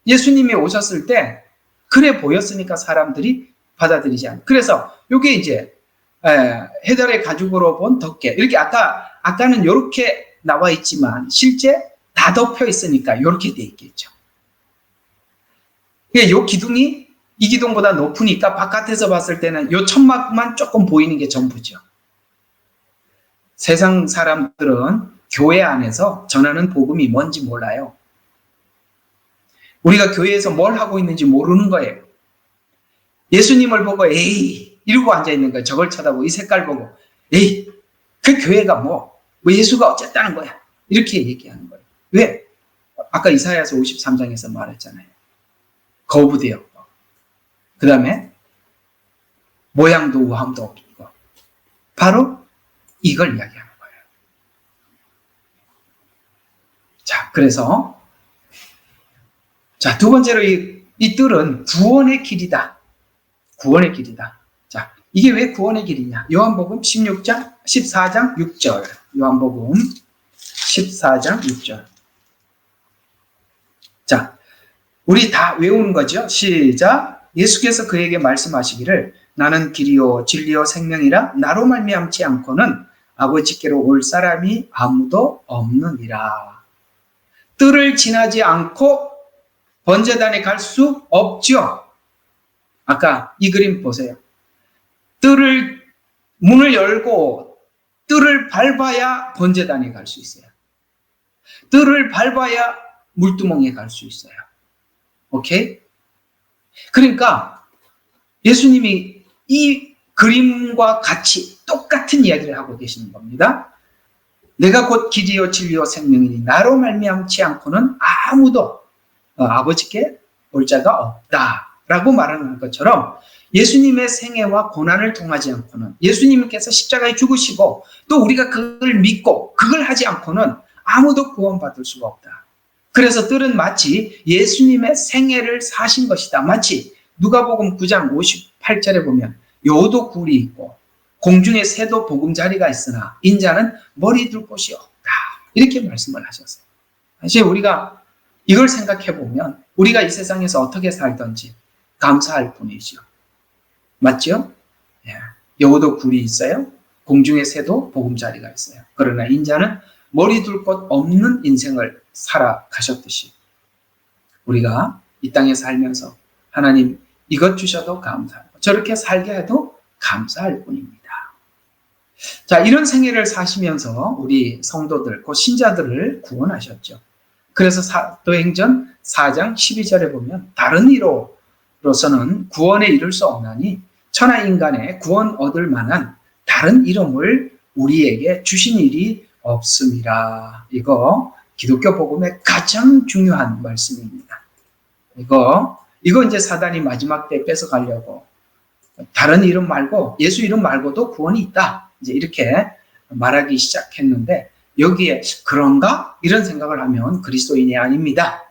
예수님이 오셨을 때 그래 보였으니까 사람들이 받아들이지 않아요. 그래서 이게 이제 해달의 가죽으로 본 덮개. 이렇게 아까는 이렇게 나와 있지만 실제 다 덮여 있으니까 이렇게 돼 있겠죠. 이 기둥이 이 기둥보다 높으니까 바깥에서 봤을 때는 이 천막만 조금 보이는 게 전부죠. 세상 사람들은 교회 안에서 전하는 복음이 뭔지 몰라요. 우리가 교회에서 뭘 하고 있는지 모르는 거예요. 예수님을 보고 에이 이러고 앉아있는 거예요. 저걸 쳐다보고 이 색깔 보고 에이 그 교회가 뭐 예수가 어쨌다는 거야. 이렇게 얘기하는 거예요. 왜? 아까 이사야서 53장에서 말했잖아요. 거부되었고 그 다음에 모양도 우함도 없고 바로 이걸 이야기하는 거예요. 자, 그래서 자, 두 번째로 이 뜰은 구원의 길이다. 구원의 길이다. 자, 이게 왜 구원의 길이냐? 요한복음 14장 6절. 요한복음 14장 6절. 자, 우리 다 외우는 거죠. 시작. 예수께서 그에게 말씀하시기를 나는 길이요 진리요 생명이라 나로 말미암지 않고는 아버지께로 올 사람이 아무도 없느니라. 뜰을 지나지 않고 번제단에 갈 수 없죠. 아까 이 그림 보세요. 문을 열고 뜰을 밟아야 번제단에 갈 수 있어요. 뜰을 밟아야 물두멍에 갈 수 있어요. 오케이? 그러니까 예수님이 이 그림과 같이 똑같은 이야기를 하고 계시는 겁니다. 내가 곧 길이요 진리요 생명이니 나로 말미암지 않고는 아무도 아버지께 올 자가 없다라고 말하는 것처럼 예수님의 생애와 고난을 통하지 않고는 예수님께서 십자가에 죽으시고 또 우리가 그걸 믿고 그걸 하지 않고는 아무도 구원받을 수가 없다. 그래서 뜰은 마치 예수님의 생애를 사신 것이다. 마치 누가복음 9장 58절에 보면 여우도 굴이 있고 공중에 새도 보금자리가 있으나 인자는 머리 둘 곳이 없다. 이렇게 말씀을 하셨어요. 사실 우리가 이걸 생각해 보면 우리가 이 세상에서 어떻게 살든지 감사할 뿐이죠. 맞죠? 여우도 굴이 있어요. 공중에 새도 보금자리가 있어요. 그러나 인자는 머리 둘 곳 없는 인생을 살아가셨듯이 우리가 이 땅에 살면서 하나님 이것 주셔도 감사하고 저렇게 살게 해도 감사할 뿐입니다. 자, 이런 생애를 사시면서 우리 성도들, 그 신자들을 구원하셨죠. 그래서 사도행전 4장 12절에 보면 다른 이로서는 구원에 이를 수 없나니 천하 인간의 구원 얻을 만한 다른 이름을 우리에게 주신 일이 없음이라. 이거 기독교 복음의 가장 중요한 말씀입니다. 이거 이제 사단이 마지막 때 뺏어가려고 다른 이름 말고 예수 이름 말고도 구원이 있다. 이제 이렇게 말하기 시작했는데 여기에 그런가? 이런 생각을 하면 그리스도인이 아닙니다.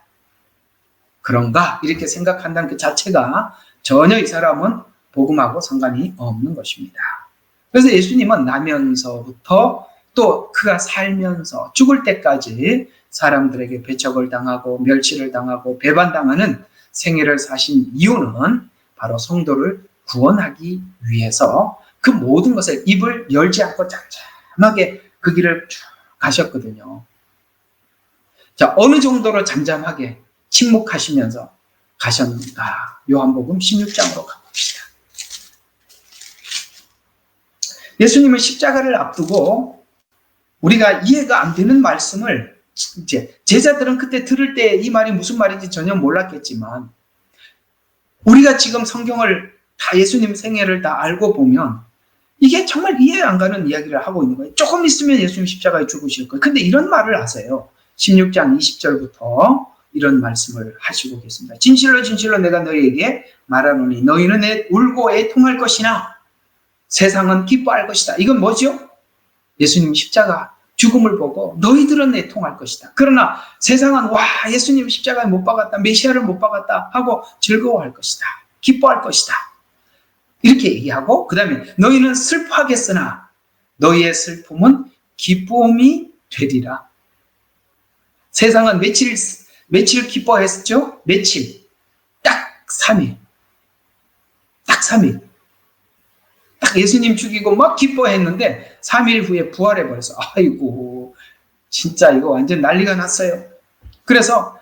그런가? 이렇게 생각한다는 그 자체가 전혀 이 사람은 복음하고 상관이 없는 것입니다. 그래서 예수님은 나면서부터 또 그가 살면서 죽을 때까지 사람들에게 배척을 당하고 멸시를 당하고 배반당하는 생애를 사신 이유는 바로 성도를 구원하기 위해서 그 모든 것을 입을 열지 않고 잠잠하게 그 길을 쭉 가셨거든요. 자, 어느 정도로 잠잠하게 침묵하시면서 가셨는가? 요한복음 16장으로 가봅시다. 예수님은 십자가를 앞두고 우리가 이해가 안 되는 말씀을 이제 제자들은 그때 들을 때 이 말이 무슨 말인지 전혀 몰랐겠지만 우리가 지금 성경을 다 예수님 생애를 다 알고 보면 이게 정말 이해 안 가는 이야기를 하고 있는 거예요. 조금 있으면 예수님 십자가에 죽으실 거예요. 근데 이런 말을 하세요. 16장 20절부터 이런 말씀을 하시고 계십니다. 진실로 진실로 내가 너희에게 말하노니 너희는 울고 애통할 것이나 세상은 기뻐할 것이다. 이건 뭐죠? 예수님 십자가 죽음을 보고 너희들은 애통할 것이다. 그러나 세상은 와, 예수님 십자가에 못 박았다, 메시아를 못 박았다 하고 즐거워할 것이다. 기뻐할 것이다. 이렇게 얘기하고 그 다음에 너희는 슬퍼하겠으나 너희의 슬픔은 기쁨이 되리라. 세상은 며칠 기뻐했죠? 며칠. 딱 3일. 딱 3일. 딱 예수님 죽이고 막 기뻐했는데 3일 후에 부활해버려서 아이고 진짜 이거 완전 난리가 났어요. 그래서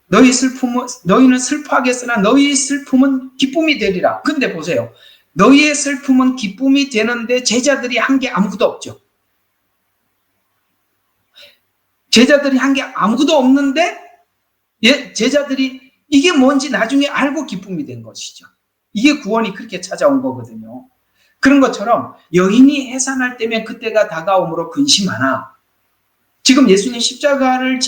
너희는 슬퍼하겠으나 너희의 슬픔은 기쁨이 되리라. 근데 보세요. 너희의 슬픔은 기쁨이 되는데 제자들이 한 게 아무것도 없죠. 제자들이 한 게 아무것도 없는데 제자들이 이게 뭔지 나중에 알고 기쁨이 된 것이죠. 이게 구원이 그렇게 찾아온 거거든요. 그런 것처럼 여인이 해산할 때면 그때가 다가옴으로 근심하나 지금 예수님 십자가를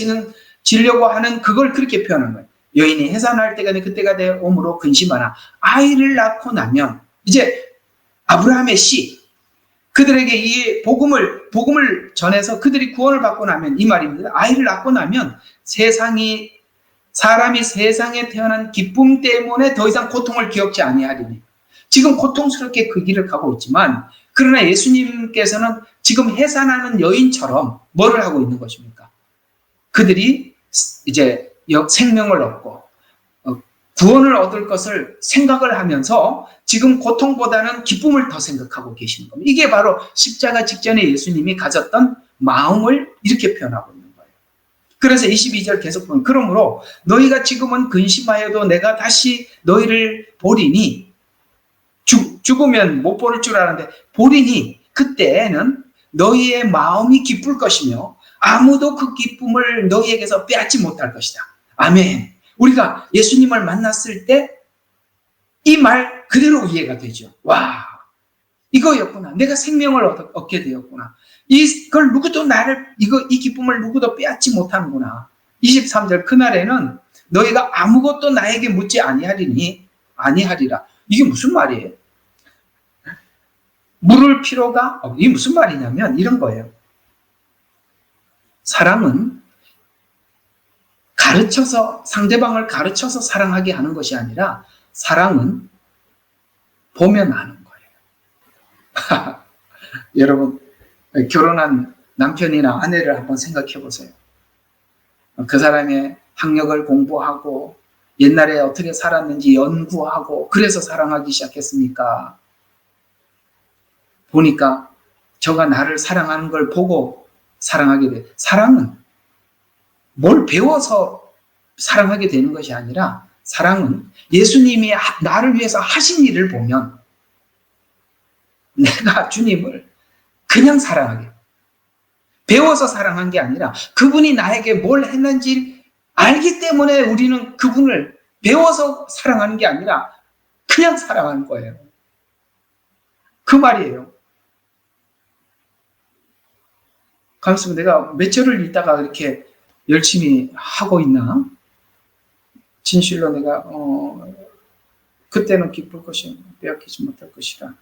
지려고 하는 그걸 그렇게 표현한 거예요. 여인이 해산할 때가 그때가 되옴으로 근심하나 아이를 낳고 나면 이제 아브라함의 씨 그들에게 이 복음을 전해서 그들이 구원을 받고 나면 이 말입니다. 아이를 낳고 나면 사람이 세상에 태어난 기쁨 때문에 더 이상 고통을 기억지 아니하리니 지금 고통스럽게 그 길을 가고 있지만 그러나 예수님께서는 지금 해산하는 여인처럼 뭐를 하고 있는 것입니까? 그들이 이제 생명을 얻고 구원을 얻을 것을 생각을 하면서 지금 고통보다는 기쁨을 더 생각하고 계시는 겁니다. 이게 바로 십자가 직전에 예수님이 가졌던 마음을 이렇게 표현하고 있는 거예요. 그래서 22절 계속 보면 그러므로 너희가 지금은 근심하여도 내가 다시 너희를 보리니 죽으면 못 볼 줄 아는데 보리니 그때는 너희의 마음이 기쁠 것이며 아무도 그 기쁨을 너희에게서 빼앗지 못할 것이다. 아멘. 우리가 예수님을 만났을 때 이 말 그대로 이해가 되죠. 와, 이거였구나. 내가 생명을 얻게 되었구나. 이걸 누구도 이 기쁨을 누구도 빼앗지 못하는구나. 23절 그날에는 너희가 아무것도 나에게 묻지 아니하리라. 이게 무슨 말이에요? 물을 필요가 이게 무슨 말이냐면 이런 거예요. 사랑은 상대방을 가르쳐서 사랑하게 하는 것이 아니라 사랑은 보면 아는 거예요. 여러분 결혼한 남편이나 아내를 한번 생각해 보세요. 그 사람의 학력을 공부하고 옛날에 어떻게 살았는지 연구하고 그래서 사랑하기 시작했습니까? 보니까 저가 나를 사랑하는 걸 보고 사랑하게 돼. 사랑은 뭘 배워서 사랑하게 되는 것이 아니라 사랑은 예수님이 나를 위해서 하신 일을 보면 내가 주님을 그냥 사랑하게 배워서 사랑한 게 아니라 그분이 나에게 뭘 했는지 알기 때문에 우리는 그분을 배워서 사랑하는 게 아니라 그냥 사랑하는 거예요. 그 말이에요. 가만있어 내가 며칠을 있다가 이렇게 열심히 하고 있나? 진실로 내가 그때는 기쁠 것이 빼앗기지 못할 것이라.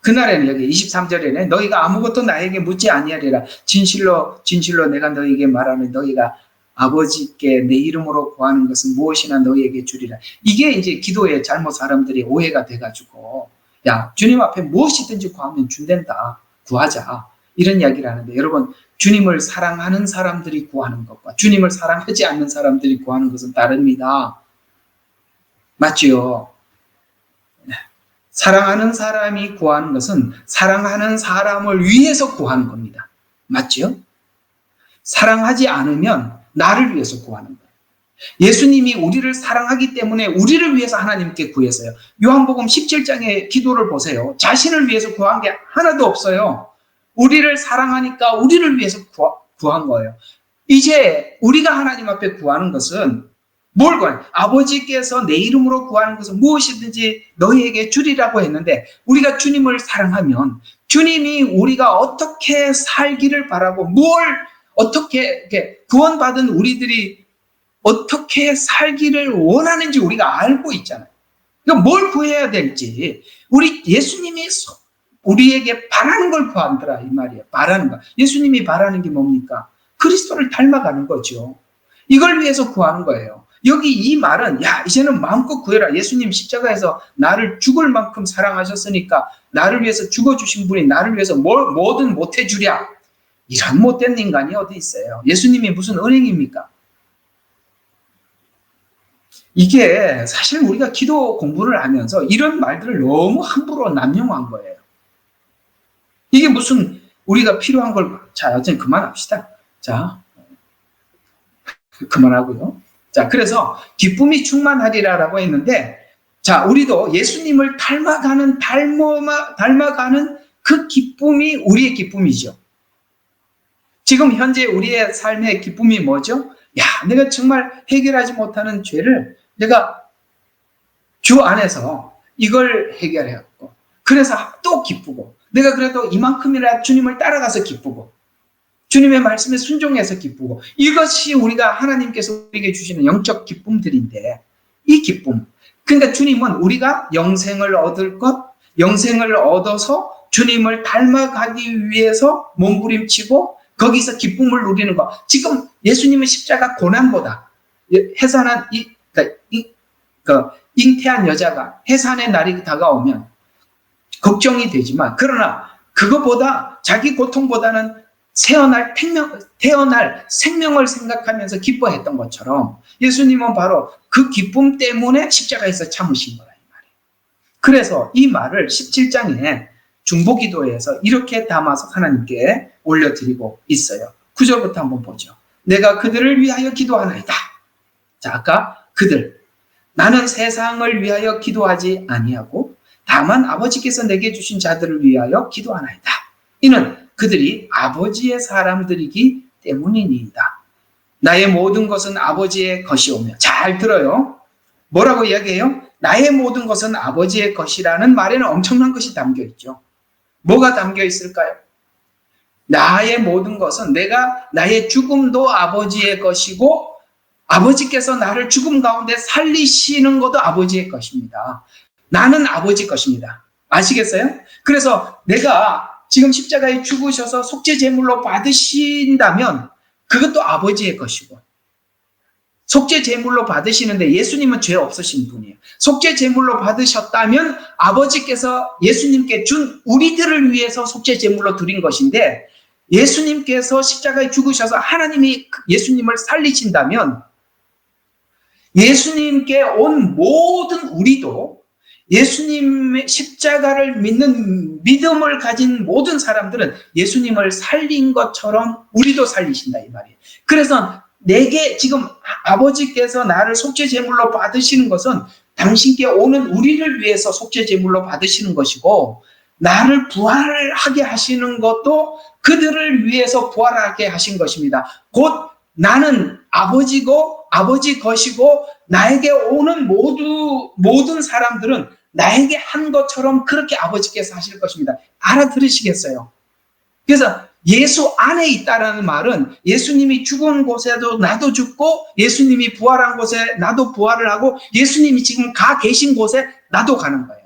그날에는 여기 23절에는 너희가 아무것도 나에게 묻지 아니하리라. 진실로 내가 너희에게 말하는 너희가 아버지께 내 이름으로 구하는 것은 무엇이나 너희에게 주리라. 이게 이제 기도에 잘못 사람들이 오해가 돼가지고 야 주님 앞에 무엇이든지 구하면 준댄다. 구하자. 이런 이야기를 하는데 여러분 주님을 사랑하는 사람들이 구하는 것과 주님을 사랑하지 않는 사람들이 구하는 것은 다릅니다. 맞지요? 사랑하는 사람이 구하는 것은 사랑하는 사람을 위해서 구하는 겁니다. 맞지요? 사랑하지 않으면 나를 위해서 구하는 거예요. 예수님이 우리를 사랑하기 때문에 우리를 위해서 하나님께 구했어요. 요한복음 17장의 기도를 보세요. 자신을 위해서 구한 게 하나도 없어요. 우리를 사랑하니까 우리를 위해서 구한 거예요. 이제 우리가 하나님 앞에 구하는 것은 뭘 구하냐? 아버지께서 내 이름으로 구하는 것은 무엇이든지 너희에게 주리라고 했는데 우리가 주님을 사랑하면 주님이 우리가 어떻게 살기를 바라고 어떻게 이렇게 구원받은 우리들이 어떻게 살기를 원하는지 우리가 알고 있잖아요. 그러니까 뭘 구해야 될지 우리 예수님이 우리에게 바라는 걸 구하더라 이 말이에요. 바라는 거. 예수님이 바라는 게 뭡니까? 그리스도를 닮아가는 거죠. 이걸 위해서 구하는 거예요. 여기 이 말은 야 이제는 마음껏 구해라. 예수님 십자가에서 나를 죽을 만큼 사랑하셨으니까 나를 위해서 죽어주신 분이 나를 위해서 뭐든 못해주랴. 이런 못된 인간이 어디 있어요. 예수님이 무슨 은행입니까? 이게 사실 우리가 기도 공부를 하면서 이런 말들을 너무 함부로 남용한 거예요. 이게 무슨 우리가 필요한 걸, 자, 어쨌든 그만합시다. 자, 그만하고요. 자, 그래서 기쁨이 충만하리라라고 했는데, 자, 우리도 예수님을 닮아가는 그 기쁨이 우리의 기쁨이죠. 지금 현재 우리의 삶의 기쁨이 뭐죠? 야, 내가 정말 해결하지 못하는 죄를 내가 주 안에서 이걸 해결해왔고, 그래서 또 기쁘고, 내가 그래도 이만큼이라 주님을 따라가서 기쁘고, 주님의 말씀에 순종해서 기쁘고, 이것이 우리가 하나님께서 우리에게 주시는 영적 기쁨들인데, 이 기쁨. 그러니까 주님은 우리가 영생을 얻을 것, 영생을 얻어서 주님을 닮아가기 위해서 몸부림치고, 거기서 기쁨을 누리는 것. 지금 예수님은 십자가 고난보다 해산한 잉태한 여자가 해산의 날이 다가오면 걱정이 되지만, 그러나 그것보다 자기 고통보다는 태어날 생명을 생각하면서 기뻐했던 것처럼 예수님은 바로 그 기쁨 때문에 십자가에서 참으신 거라 이 말이에요. 그래서 이 말을 17장에 중보기도에서 이렇게 담아서 하나님께 올려드리고 있어요. 9절부터 한번 보죠. 내가 그들을 위하여 기도하나이다. 자, 아까 그들. 나는 세상을 위하여 기도하지 아니하고 다만 아버지께서 내게 주신 자들을 위하여 기도하나이다. 이는 그들이 아버지의 사람들이기 때문이니이다. 나의 모든 것은 아버지의 것이오며. 잘 들어요. 뭐라고 이야기해요? 나의 모든 것은 아버지의 것이라는 말에는 엄청난 것이 담겨 있죠. 뭐가 담겨 있을까요? 나의 모든 것은 나의 죽음도 아버지의 것이고 아버지께서 나를 죽음 가운데 살리시는 것도 아버지의 것입니다. 나는 아버지 것입니다. 아시겠어요? 그래서 내가 지금 십자가에 죽으셔서 속죄 제물로 받으신다면 그것도 아버지의 것이고, 속죄 제물로 받으시는데 예수님은 죄 없으신 분이에요. 속죄 제물로 받으셨다면 아버지께서 예수님께 준 우리들을 위해서 속죄 제물로 드린 것인데, 예수님께서 십자가에 죽으셔서 하나님이 예수님을 살리신다면 예수님께 온 모든 우리도, 예수님의 십자가를 믿는 믿음을 가진 모든 사람들은 예수님을 살린 것처럼 우리도 살리신다 이 말이에요. 그래서 내게 지금 아버지께서 나를 속죄 제물로 받으시는 것은 당신께 오는 우리를 위해서 속죄 제물로 받으시는 것이고, 나를 부활하게 하시는 것도 그들을 위해서 부활하게 하신 것입니다. 곧 나는 아버지고 아버지 것이고 나에게 오는 모든 사람들은 나에게 한 것처럼 그렇게 아버지께서 하실 것입니다. 알아들으시겠어요? 그래서 예수 안에 있다라는 말은 예수님이 죽은 곳에도 나도 죽고, 예수님이 부활한 곳에 나도 부활을 하고, 예수님이 지금 가 계신 곳에 나도 가는 거예요.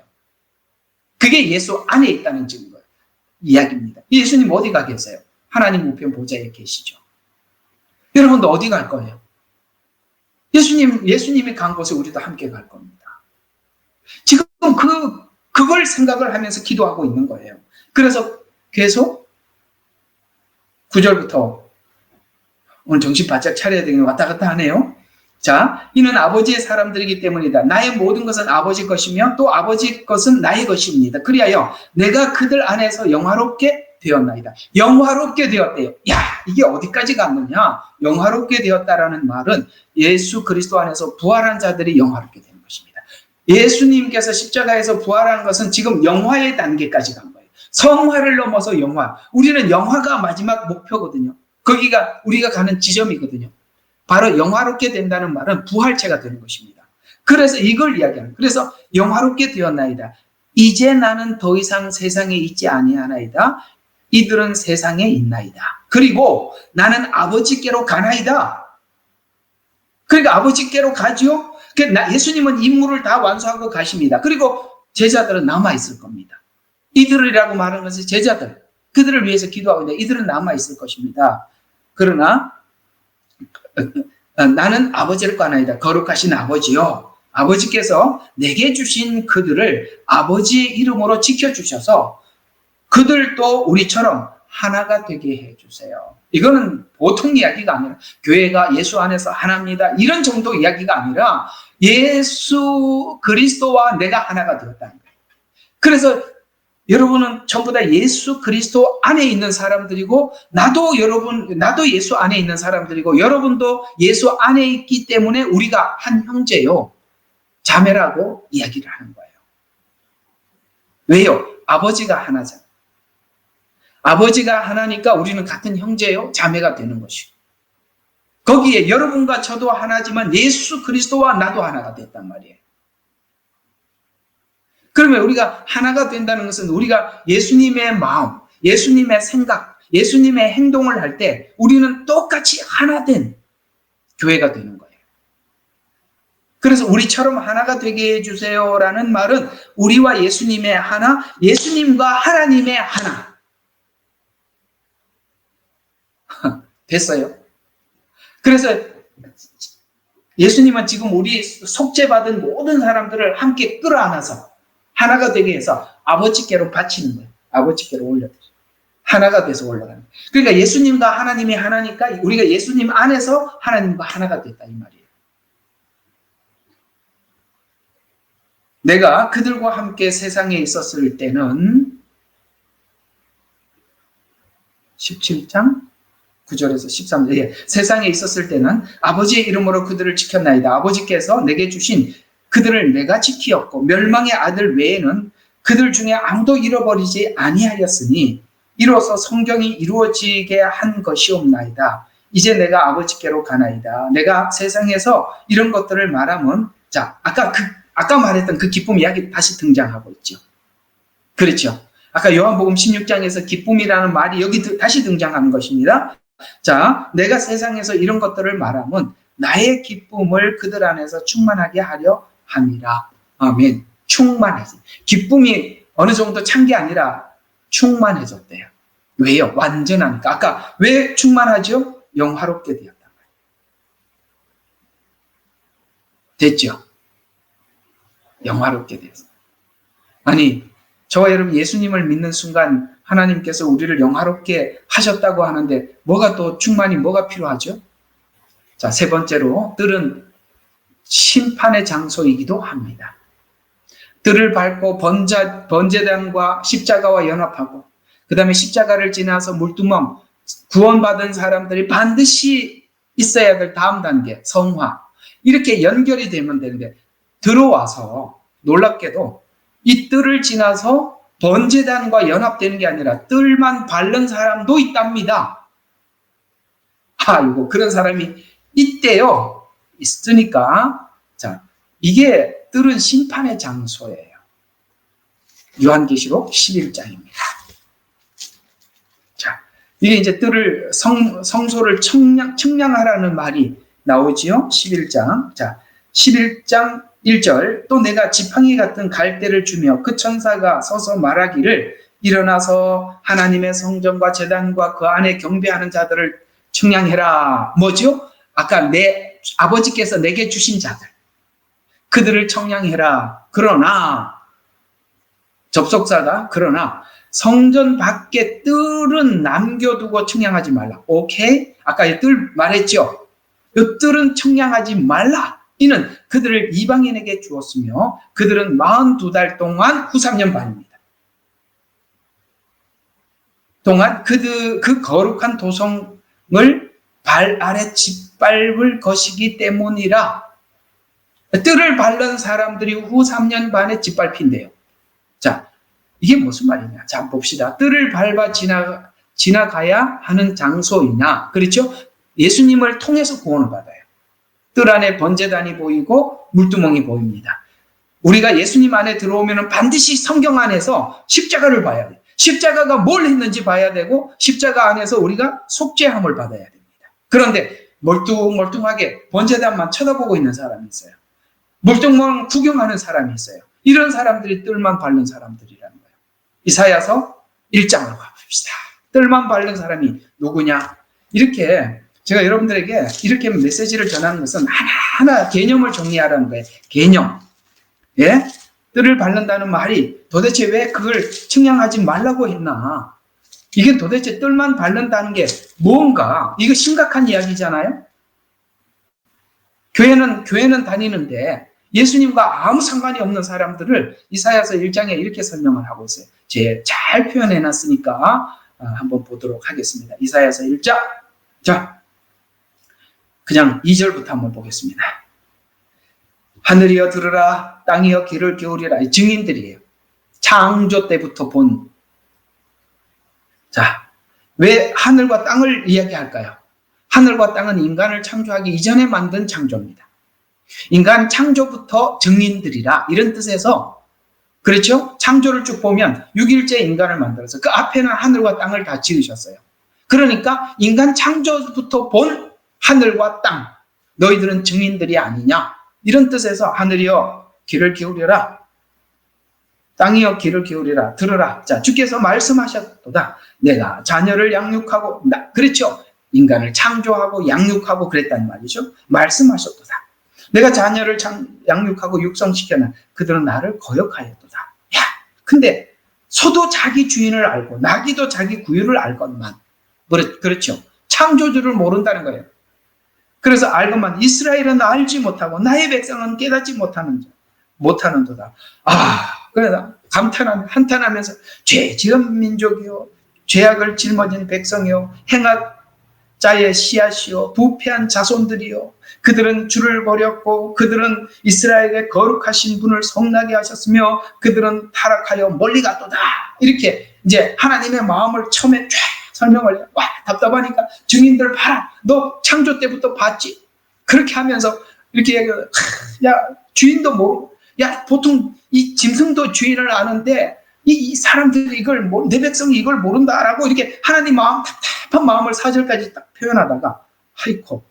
그게 예수 안에 있다는 이야기입니다. 예수님 어디 가 계세요? 하나님 우편 보좌에 계시죠. 여러분도 어디 갈 거예요? 예수님이 간 곳에 우리도 함께 갈 겁니다. 지금 그걸 생각을 하면서 기도하고 있는 거예요. 그래서 계속 9절부터 오늘 정신 바짝 차려야 되겠네. 왔다 갔다 하네요. 자, 이는 아버지의 사람들이기 때문이다. 나의 모든 것은 아버지 것이며 또 아버지 것은 나의 것입니다. 그리하여 내가 그들 안에서 영화롭게 되었나이다. 영화롭게 되었대요. 야, 이게 어디까지 갔느냐? 영화롭게 되었다라는 말은 예수 그리스도 안에서 부활한 자들이 영화롭게 되는 것입니다. 예수님께서 십자가에서 부활한 것은 지금 영화의 단계까지 간 거예요. 성화를 넘어서 영화. 우리는 영화가 마지막 목표거든요. 거기가 우리가 가는 지점이거든요. 바로 영화롭게 된다는 말은 부활체가 되는 것입니다. 그래서 이걸 이야기하는. 그래서 영화롭게 되었나이다. 이제 나는 더 이상 세상에 있지 아니하나이다. 이들은 세상에 있나이다. 그리고 나는 아버지께로 가나이다. 그러니까 아버지께로 가지요. 예수님은 임무를 다 완수하고 가십니다. 그리고 제자들은 남아있을 겁니다. 이들이라고 말하는 것은 제자들, 그들을 위해서 기도하고 있는데 이들은 남아있을 것입니다. 그러나 나는 아버지를 가나이다. 거룩하신 아버지요, 아버지께서 내게 주신 그들을 아버지의 이름으로 지켜주셔서 그들도 우리처럼 하나가 되게 해주세요. 이거는 보통 이야기가 아니라 교회가 예수 안에서 하나입니다, 이런 정도 이야기가 아니라 예수 그리스도와 내가 하나가 되었다는 거예요. 그래서 여러분은 전부 다 예수 그리스도 안에 있는 사람들이고, 나도 예수 안에 있는 사람들이고, 여러분도 예수 안에 있기 때문에 우리가 한 형제요, 자매라고 이야기를 하는 거예요. 왜요? 아버지가 하나잖아요. 아버지가 하나니까 우리는 같은 형제요, 자매가 되는 것이고, 거기에 여러분과 저도 하나지만 예수 그리스도와 나도 하나가 됐단 말이에요. 그러면 우리가 하나가 된다는 것은 우리가 예수님의 마음, 예수님의 생각, 예수님의 행동을 할 때 우리는 똑같이 하나 된 교회가 되는 거예요. 그래서 우리처럼 하나가 되게 해주세요라는 말은 우리와 예수님의 하나, 예수님과 하나님의 하나. 됐어요? 그래서 예수님은 지금 우리 속죄받은 모든 사람들을 함께 끌어안아서 하나가 되게 해서 아버지께로 바치는 거예요. 아버지께로 올려드려요. 하나가 돼서 올라가는 거예요. 그러니까 예수님과 하나님이 하나니까 우리가 예수님 안에서 하나님과 하나가 됐다, 이 말이에요. 내가 그들과 함께 세상에 있었을 때는 17장 9절에서 13절, 예. 세상에 있었을 때는 아버지의 이름으로 그들을 지켰나이다. 아버지께서 내게 주신 그들을 내가 지키었고 멸망의 아들 외에는 그들 중에 아무도 잃어버리지 아니하였으니 이로써 성경이 이루어지게 한 것이옵나이다. 이제 내가 아버지께로 가나이다. 내가 세상에서 이런 것들을 말하면, 자, 아까 말했던 그 기쁨 이야기 다시 등장하고 있죠. 그렇죠? 아까 요한복음 16장에서 기쁨이라는 말이 여기 다시 등장하는 것입니다. 자, 내가 세상에서 이런 것들을 말하면 나의 기쁨을 그들 안에서 충만하게 하려 함이라. 아멘. 충만하지. 기쁨이 어느 정도 찬 게 아니라 충만해졌대요. 왜요? 완전하니까. 아까 왜 충만하죠? 영화롭게 되었단 말이에요. 됐죠? 영화롭게 되었어요. 아니, 저와 여러분 예수님을 믿는 순간 하나님께서 우리를 영화롭게 하셨다고 하는데 뭐가 또 충만히 뭐가 필요하죠? 자, 세 번째로 뜰은 심판의 장소이기도 합니다. 뜰을 밟고 번제단과 십자가와 연합하고 그 다음에 십자가를 지나서 물두멍, 구원받은 사람들이 반드시 있어야 될 다음 단계 성화, 이렇게 연결이 되면 되는데 들어와서 놀랍게도 이 뜰을 지나서 번제단과 연합되는 게 아니라 뜰만 밟는 사람도 있답니다. 아이고, 그런 사람이 있대요. 있으니까, 자, 이게 뜰은 심판의 장소예요. 요한계시록 11장입니다. 자, 이게 이제 뜰을 성소를 청량하라는 말이 나오지요. 11장. 자, 11장 1절, 또 내가 지팡이 같은 갈대를 주며 그 천사가 서서 말하기를 일어나서 하나님의 성전과 제단과 그 안에 경배하는 자들을 청량해라. 뭐죠? 아까 내 아버지께서 내게 주신 자들, 그들을 청량해라. 그러나 접속사가 그러나 성전 밖에 뜰은 남겨두고 청량하지 말라. 오케이? 아까 이 뜰 말했죠? 이 뜰은 청량하지 말라. 이는 그들을 이방인에게 주었으며 그들은 42달 동안 후 3년 반입니다. 동안 그 거룩한 도성을 발 아래 짓밟을 것이기 때문이라. 뜰을 밟는 사람들이 후 3년 반에 짓밟힌대요. 자, 이게 무슨 말이냐? 자, 봅시다. 뜰을 밟아 지나가야 하는 장소이냐? 그렇죠? 예수님을 통해서 구원을 받아요. 뜰 안에 번제단이 보이고 물두멍이 보입니다. 우리가 예수님 안에 들어오면 반드시 성경 안에서 십자가를 봐야 돼요. 십자가가 뭘 했는지 봐야 되고 십자가 안에서 우리가 속죄함을 받아야 됩니다. 그런데 멀뚱멀뚱하게 번제단만 쳐다보고 있는 사람이 있어요. 멀뚱멀뚱 구경하는 사람이 있어요. 이런 사람들이 뜰만 밟는 사람들이라는 거예요. 이사야서 1장으로 가봅시다. 뜰만 밟는 사람이 누구냐? 이렇게 제가 여러분들에게 이렇게 메시지를 전하는 것은 하나하나 개념을 정리하라는 거예요. 개념. 예? 뜰을 밟는다는 말이 도대체 왜 그걸 측량하지 말라고 했나? 이게 도대체 뜰만 밟는다는 게 뭔가? 이거 심각한 이야기잖아요? 교회는 다니는데 예수님과 아무 상관이 없는 사람들을 이사야서 1장에 이렇게 설명을 하고 있어요. 잘 표현해 놨으니까 한번 보도록 하겠습니다. 이사야서 1장. 자, 그냥 2절부터 한번 보겠습니다. 하늘이여 들으라, 땅이여 귀를 기울이라. 이 증인들이에요. 창조 때부터 본. 자, 왜 하늘과 땅을 이야기할까요? 하늘과 땅은 인간을 창조하기 이전에 만든 창조입니다. 인간 창조부터 증인들이라, 이런 뜻에서, 그렇죠? 창조를 쭉 보면 6일째 인간을 만들어서 그 앞에는 하늘과 땅을 다 지으셨어요. 그러니까 인간 창조부터 본 하늘과 땅, 너희들은 증인들이 아니냐, 이런 뜻에서 하늘이여 귀를 기울여라, 땅이여 귀를 기울이라, 들으라. 자, 주께서 말씀하셨도다. 내가 자녀를 양육하고, 그렇죠? 인간을 창조하고 양육하고 그랬단 말이죠. 말씀하셨도다. 내가 자녀를 양육하고 육성시켜나 그들은 나를 거역하였도다. 야, 근데 소도 자기 주인을 알고 나귀도 자기 구유를 알건만, 그렇죠? 창조주를 모른다는 거예요. 그래서 알건만 이스라엘은 알지 못하고 나의 백성은 깨닫지 못하는도다. 그래서 한탄하면서 죄 지은 민족이요, 죄악을 짊어진 백성이요, 행악자의 씨앗이요, 부패한 자손들이요, 그들은 주를 버렸고 그들은 이스라엘의 거룩하신 분을 성나게 하셨으며 그들은 타락하여 멀리 갔도다. 이렇게 이제 하나님의 마음을 처음에 쫙 설명을 해요. 와, 답답하니까 증인들 봐라. 너 창조 때부터 봤지? 그렇게 하면서 이렇게 얘기해요. 야, 주인도 모르고, 야, 보통 이 짐승도 주인을 아는데 이 사람들이 내 백성이 이걸 모른다라고 이렇게 하나님 마음, 답답한 마음을 4절까지 딱 표현하다가 하이코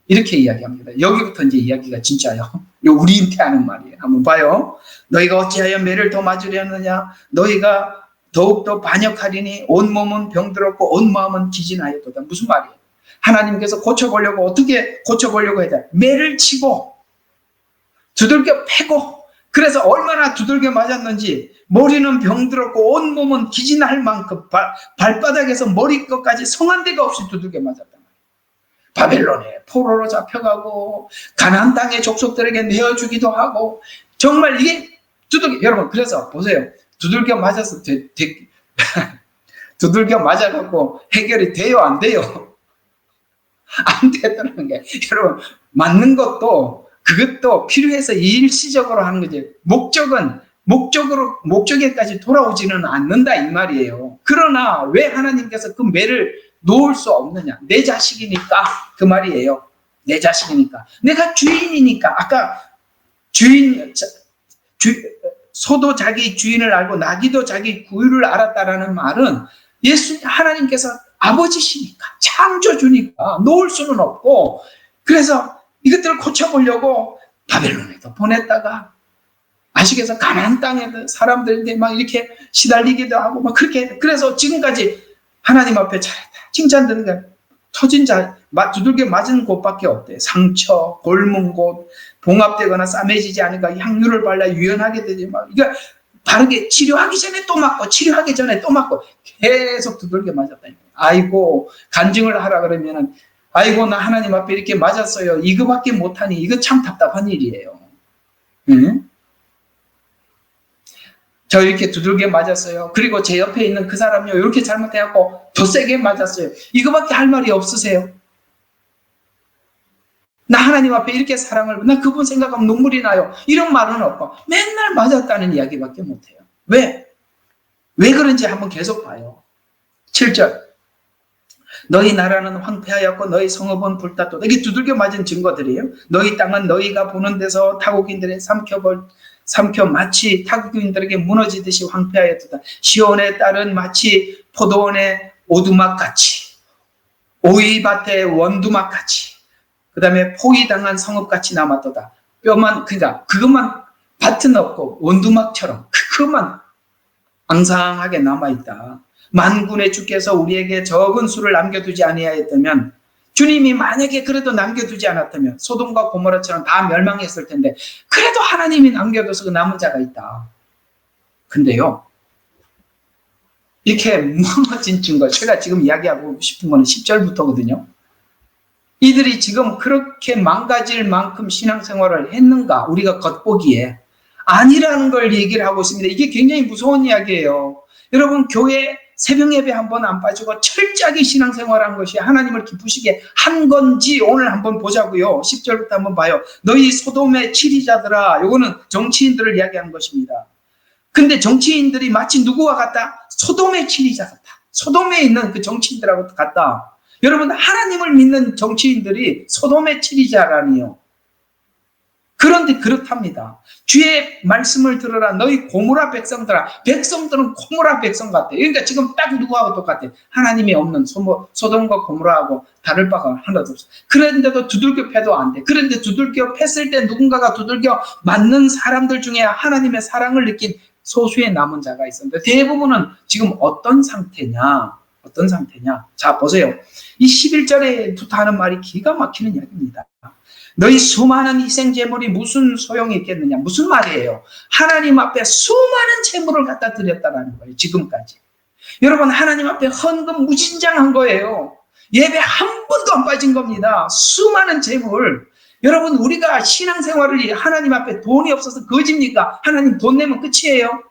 이렇게 이야기합니다. 여기부터 이제 이야기가 진짜요. 우리한테 하는 말이에요. 한번 봐요. 너희가 어찌하여 매를 더 맞으려느냐? 너희가 더욱더 반역하리니 온 몸은 병들었고 온 마음은 기진하였도다. 무슨 말이에요? 하나님께서 고쳐보려고, 어떻게 고쳐보려고 해야 돼? 매를 치고 두들겨 패고, 그래서 얼마나 두들겨 맞았는지 머리는 병들었고 온 몸은 기진할 만큼 발바닥에서 머리끝까지 성한 데가 없이 두들겨 맞았단 말이에요. 바벨론에 포로로 잡혀가고 가나안 땅의 족속들에게 내어주기도 하고, 정말 이게 여러분, 그래서 보세요. 두들겨 맞아서 두들겨 맞아갖고 해결이 돼요, 안 돼요? 안 되더라는 게, 여러분, 맞는 것도 그것도 필요해서 일시적으로 하는 거지, 목적에까지 돌아오지는 않는다 이 말이에요. 그러나 왜 하나님께서 그 매를 놓을 수 없느냐? 내 자식이니까, 그 말이에요. 내 자식이니까, 내가 주인이니까. 아까 소도 자기 주인을 알고 나귀도 자기 구유를 알았다라는 말은 하나님께서 아버지시니까, 창조주니까 놓을 수는 없고, 그래서 이것들을 고쳐보려고 바벨론에도 보냈다가, 아시겠어요? 가나안 땅에 사람들인데 막 이렇게 시달리기도 하고 막 그렇게, 그래서 지금까지 하나님 앞에 잘했다 칭찬 드는 게, 터진 두들겨 맞은 곳밖에 없대. 상처, 골문 곳, 봉합되거나 싸매지지 않으니까 향유를 발라 유연하게 되지. 막 이거 바르게 치료하기 전에 또 맞고, 치료하기 전에 또 맞고, 계속 두들겨 맞았다니까. 아이고, 간증을 하라 그러면은, 아이고, 나 하나님 앞에 이렇게 맞았어요. 이거밖에 못하니, 이거 참 답답한 일이에요. 응? 저 이렇게 두들겨 맞았어요. 그리고 제 옆에 있는 그 사람요, 이렇게 잘못해갖고 더 세게 맞았어요. 이거밖에 할 말이 없으세요? 나 하나님 앞에 이렇게 나 그분 생각하면 눈물이 나요. 이런 말은 없고 맨날 맞았다는 이야기밖에 못해요. 왜 그런지 한번 계속 봐요. 7절. 너희 나라는 황폐하였고 너희 성읍은 불탔도다. 이게 두들겨 맞은 증거들이에요. 너희 땅은 너희가 보는 데서 타국인들의 삼켜 마치 타국인들에게 무너지듯이 황폐하였도다. 시온의 딸은 마치 포도원의 오두막같이, 오이밭의 원두막같이, 그 다음에 포위당한 성읍같이 남았도다. 뼈만, 그러니까 그것만 밭은 없고 원두막처럼 그것만 앙상하게 남아있다. 만군의 주께서 우리에게 적은 수를 남겨두지 아니하였다면, 주님이 만약에 그래도 남겨두지 않았다면 소돔과 고모라처럼 다 멸망했을 텐데, 그래도 하나님이 남겨둬서 그 남은 자가 있다. 근데요, 이렇게 무너진 증거, 제가 지금 이야기하고 싶은 거는 10절부터거든요. 이들이 지금 그렇게 망가질 만큼 신앙생활을 했는가, 우리가 겉보기에 아니라는 걸 얘기를 하고 있습니다. 이게 굉장히 무서운 이야기예요. 여러분, 교회 새벽 예배 한번 안 빠지고 철저하게 신앙생활한 것이 하나님을 기쁘시게 한 건지 오늘 한번 보자고요. 10절부터 한번 봐요. 너희 소돔의 치리자들아, 요거는 정치인들을 이야기하는 것입니다. 근데 정치인들이 마치 누구와 같다? 소돔의 치리자 같다. 소돔에 있는 그 정치인들하고 같다. 여러분, 하나님을 믿는 정치인들이 소돔의 치리자라니요. 그런데 그렇답니다. 주의 말씀을 들어라. 너희 고무라 백성들아. 백성들은 고무라 백성 같아. 그러니까 지금 딱 누구하고 똑같아. 하나님이 없는 소돔과 고무라하고 다를 바가 하나도 없어. 그런데도 두들겨 패도 안 돼. 그런데 두들겨 팼을 때 누군가가 두들겨 맞는 사람들 중에 하나님의 사랑을 느낀 소수의 남은 자가 있었는데, 대부분은 지금 어떤 상태냐? 자, 보세요. 이 11절에부터 하는 말이 기가 막히는 이야기입니다. 너희 수많은 희생제물이 무슨 소용이 있겠느냐. 무슨 말이에요? 하나님 앞에 수많은 제물을 갖다 드렸다는 거예요. 지금까지. 여러분, 하나님 앞에 헌금 무진장한 거예요. 예배 한 번도 안 빠진 겁니다. 수많은 제물. 여러분, 우리가 신앙생활을 하나님 앞에 돈이 없어서 거짓입니까? 하나님 돈 내면 끝이에요.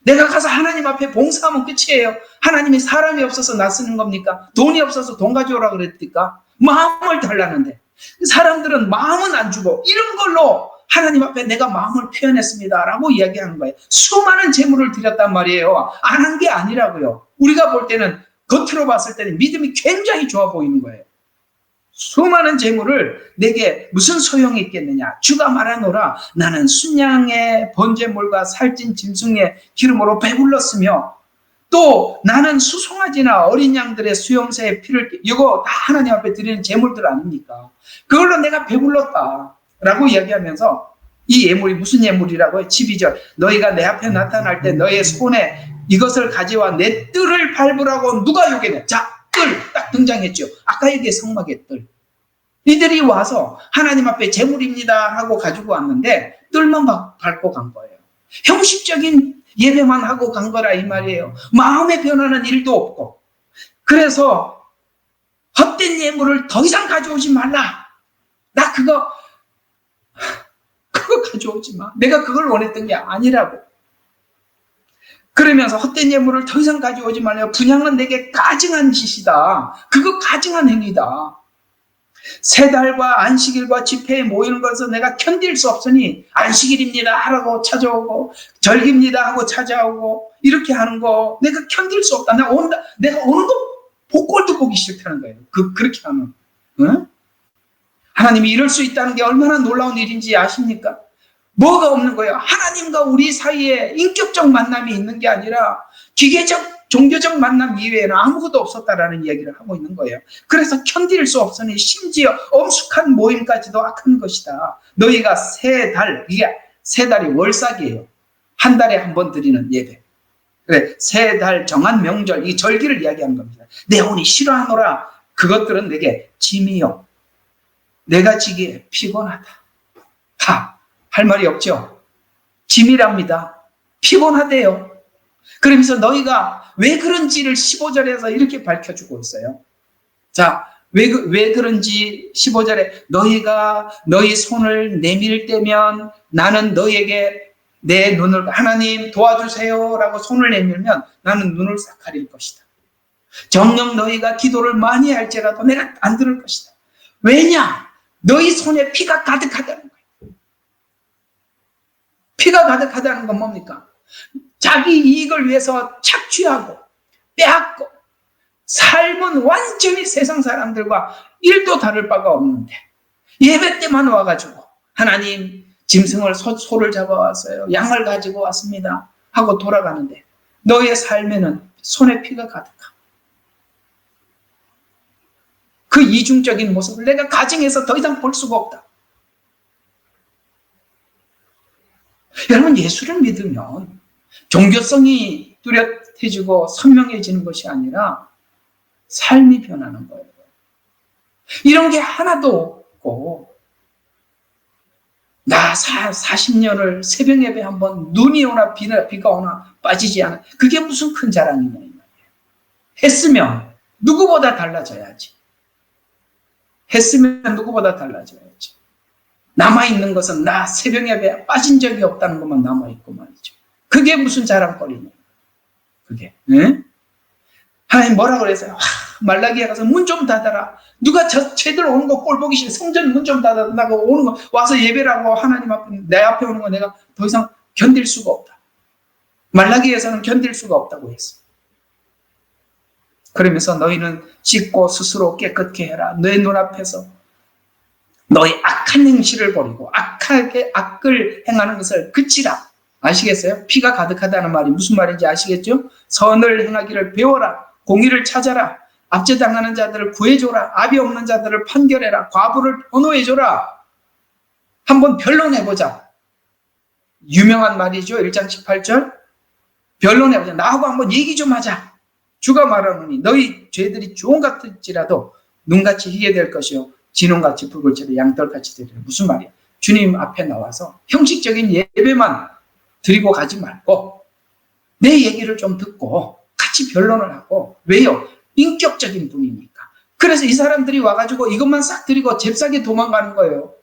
내가 가서 하나님 앞에 봉사하면 끝이에요. 하나님이 사람이 없어서 나 쓰는 겁니까? 돈이 없어서 돈 가져오라 그랬을까? 마음을 달라는데. 사람들은 마음은 안 주고 이런 걸로 하나님 앞에 내가 마음을 표현했습니다 라고 이야기하는 거예요. 수많은 제물을 드렸단 말이에요. 안 한 게 아니라고요. 우리가 볼 때는, 겉으로 봤을 때는 믿음이 굉장히 좋아 보이는 거예요. 수많은 제물을 내게 무슨 소용이 있겠느냐. 주가 말하노라. 나는 순양의 번제물과 살찐 짐승의 기름으로 배불렀으며, 또 나는 수송아지나 어린 양들의 수염새의 피를, 이거 다 하나님 앞에 드리는 제물들 아닙니까? 그걸로 내가 배불렀다 라고 이야기하면서, 이 예물이 무슨 예물이라고요? 12절. 너희가 내 앞에 나타날 때 너의 손에 이것을 가져와 내 뜰을 밟으라고 누가 요구했냐. 자, 뜰 딱 등장했죠. 아까 얘기한 성막의 뜰. 이들이 와서 하나님 앞에 제물입니다 하고 가지고 왔는데 뜰만 밟고 간 거예요. 형식적인 예배만 하고 간 거라 이 말이에요. 마음의 변화는 일도 없고. 그래서 헛된 예물을 더 이상 가져오지 말라. 나 그거 가져오지 마. 내가 그걸 원했던 게 아니라고. 그러면서 헛된 예물을 더 이상 가져오지 말라. 분향은 내게 가증한 짓이다. 그거 가증한 행위다. 세 달과 안식일과 집회에 모이는 것을 내가 견딜 수 없으니 안식일입니다 하라고 찾아오고, 절기입니다 하고 찾아오고, 이렇게 하는 거 내가 견딜 수 없다. 내가 오는 거 복골도 보기 싫다는 거예요. 그렇게 하면. 응? 하나님이 이럴 수 있다는 게 얼마나 놀라운 일인지 아십니까? 뭐가 없는 거예요? 하나님과 우리 사이에 인격적 만남이 있는 게 아니라 기계적, 종교적 만남 이외에는 아무것도 없었다라는 이야기를 하고 있는 거예요. 그래서 견딜 수 없으니 심지어 엄숙한 모임까지도 악한 것이다. 너희가 이게 세 달이 월삭이에요. 한 달에 한 번 드리는 예배. 그래, 세 달 정한 명절, 이 절기를 이야기하는 겁니다. 내 혼이 싫어하노라. 그것들은 내게 짐이요. 내가 지기에 피곤하다. 할 말이 없죠. 짐이랍니다. 피곤하대요. 그러면서 너희가 왜 그런지를 15절에서 이렇게 밝혀주고 있어요. 자, 왜 그런지 15절에 너희가 너희 손을 내밀 때면 나는 너희에게 내 눈을, 하나님 도와주세요 라고 손을 내밀면 나는 눈을 싹 가릴 것이다. 정녕 너희가 기도를 많이 할지라도 내가 안 들을 것이다. 왜냐? 너희 손에 피가 가득하다는 거예요. 피가 가득하다는 건 뭡니까? 자기 이익을 위해서 착취하고 빼앗고 삶은 완전히 세상 사람들과 1도 다를 바가 없는데 예배 때만 와가지고 하나님 짐승을 소를 잡아왔어요. 양을 가지고 왔습니다. 하고 돌아가는데 너의 삶에는 손에 피가 가득하고 그 이중적인 모습을 내가 가정에서 더 이상 볼 수가 없다. 여러분, 예수를 믿으면 종교성이 뚜렷해지고 선명해지는 것이 아니라 삶이 변하는 거예요. 이런 게 하나도 없고 나 40년을 새벽 예배 한번 눈이 오나 비가 오나 빠지지 않아. 그게 무슨 큰 자랑이냐 이 말이에요. 했으면 누구보다 달라져야지. 했으면 누구보다 달라져야지. 남아있는 것은 나 새벽 예배에 빠진 적이 없다는 것만 남아있고 말이죠. 그게 무슨 자랑거리냐. 그게. 네? 하나님 뭐라 그랬어요? 말라기에 가서 문 좀 닫아라. 누가 쟤들 오는 거 꼴 보기 싫어. 성전 문 좀 닫아라고 오는 거 와서 예배라고 하나님 앞에 내 앞에 오는 거 내가 더 이상 견딜 수가 없다. 말라기에서는 견딜 수가 없다고 했어. 그러면서 너희는 씻고 스스로 깨끗게 해라. 너의 눈앞에서 너의 악한 행실을 버리고 악하게 악을 행하는 것을 그치라. 아시겠어요? 피가 가득하다는 말이 무슨 말인지 아시겠죠? 선을 행하기를 배워라. 공의를 찾아라. 압제당하는 자들을 구해줘라. 압이 없는 자들을 판결해라. 과부를 변호해줘라. 한번 변론해보자. 유명한 말이죠. 1장 18절. 변론해보자. 나하고 한번 얘기 좀 하자. 주가 말하노니 너희 죄들이 주홍 같을지라도 눈같이 희게 될 것이요 진홍같이 붉을지라도 양털같이 되리라. 무슨 말이야? 주님 앞에 나와서 형식적인 예배만 드리고 가지 말고 내 얘기를 좀 듣고 같이 변론을 하고. 왜요? 인격적인 분이니까. 그래서 이 사람들이 와가지고 이것만 싹 드리고 잽싸게 도망가는 거예요.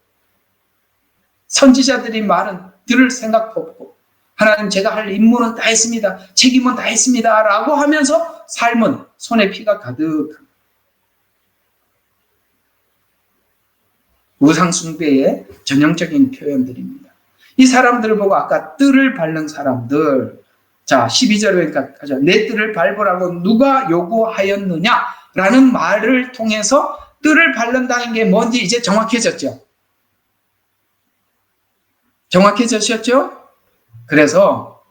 선지자들이 말은 들을 생각도 없고 하나님 제가 할 임무는 다 했습니다. 책임은 다 했습니다. 라고 하면서 삶은 손에 피가 가득합니다. 우상숭배의 전형적인 표현들입니다. 이 사람들을 보고 아까 뜰을 밟는 사람들, 자 12절에 가죠. 내 뜰을 밟으라고 누가 요구하였느냐 라는 말을 통해서 뜰을 밟는다는 게 뭔지 이제 정확해졌죠. 정확해졌죠? 그래서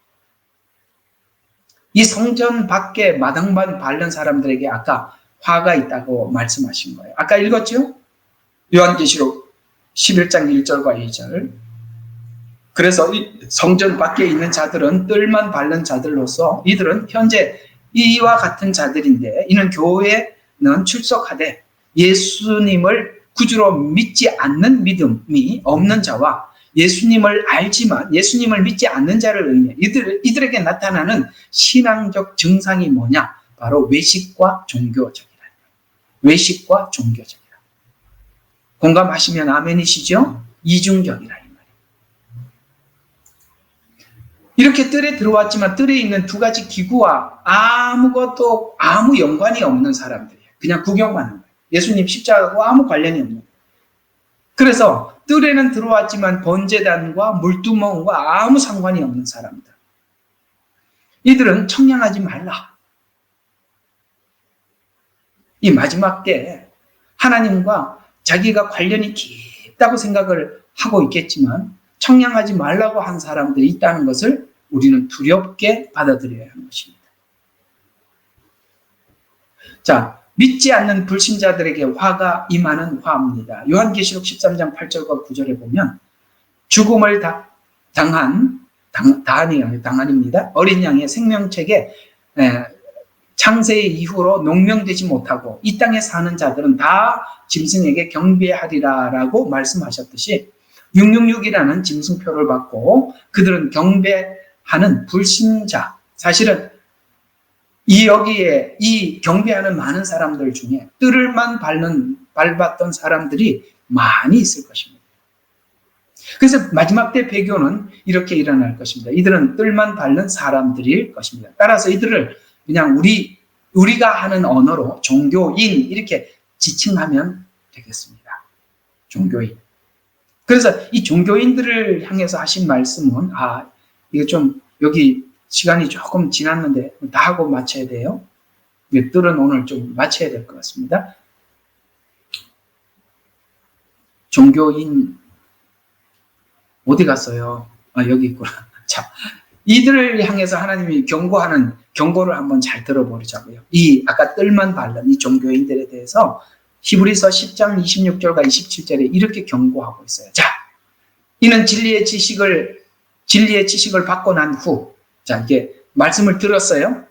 이 성전 밖에 마당만 밟는 사람들에게 아까 화가 있다고 말씀하신 거예요. 아까 읽었죠? 요한계시록 11장 1절과 2절. 그래서 이 성전 밖에 있는 자들은 뜰만 밟는 자들로서 이들은 현재 이와 같은 자들인데 이는 교회는 출석하되 예수님을 구주로 믿지 않는 믿음이 없는 자와 예수님을 알지만 예수님을 믿지 않는 자를 의미해. 이들에게 나타나는 신앙적 증상이 뭐냐? 바로 외식과 종교적이라. 외식과 종교적이라. 공감하시면 아멘이시죠? 이중적이라 이 말이에요. 이렇게 뜰에 들어왔지만 뜰에 있는 두 가지 기구와 아무것도 아무 연관이 없는 사람들이에요. 그냥 구경만 하는 거예요. 예수님 십자가하고 아무 관련이 없는 거예요. 그래서 뜰에는 들어왔지만 번제단과 물두멍과 아무 상관이 없는 사람들. 이들은 청량하지 말라. 이 마지막 때 하나님과 자기가 관련이 깊다고 생각을 하고 있겠지만 청량하지 말라고 한 사람들이 있다는 것을 우리는 두렵게 받아들여야 하는 것입니다. 자, 믿지 않는 불신자들에게 화가 임하는 화입니다. 요한계시록 13장 8절과 9절에 보면 죽음을 당한입니다. 어린 양의 생명책에 창세 이후로 농명되지 못하고 이 땅에 사는 자들은 다 짐승에게 경배하리라라고 말씀하셨듯이 666이라는 짐승표를 받고 그들은 경배하는 불신자, 사실은 여기에 이 경배하는 많은 사람들 중에 뜰을만 밟았던 사람들이 많이 있을 것입니다. 그래서 마지막 때 배교는 이렇게 일어날 것입니다. 이들은 뜰만 밟는 사람들일 것입니다. 따라서 이들을 그냥 우리가 하는 언어로 종교인 이렇게 지칭하면 되겠습니다. 종교인. 그래서 이 종교인들을 향해서 하신 말씀은 이거 좀 여기 시간이 조금 지났는데 다 하고 마쳐야 돼요. 뜰은 오늘 좀 마쳐야 될 것 같습니다. 종교인 어디 갔어요? 아, 여기 있구나. 자, 이들을 향해서 하나님이 경고하는 경고를 한번 잘 들어보자고요. 이 아까 뜰만 밟는 이 종교인들에 대해서 히브리서 10장 26절과 27절에 이렇게 경고하고 있어요. 자, 이는 진리의 지식을 받고 난 후, 자, 이게 말씀을 들었어요.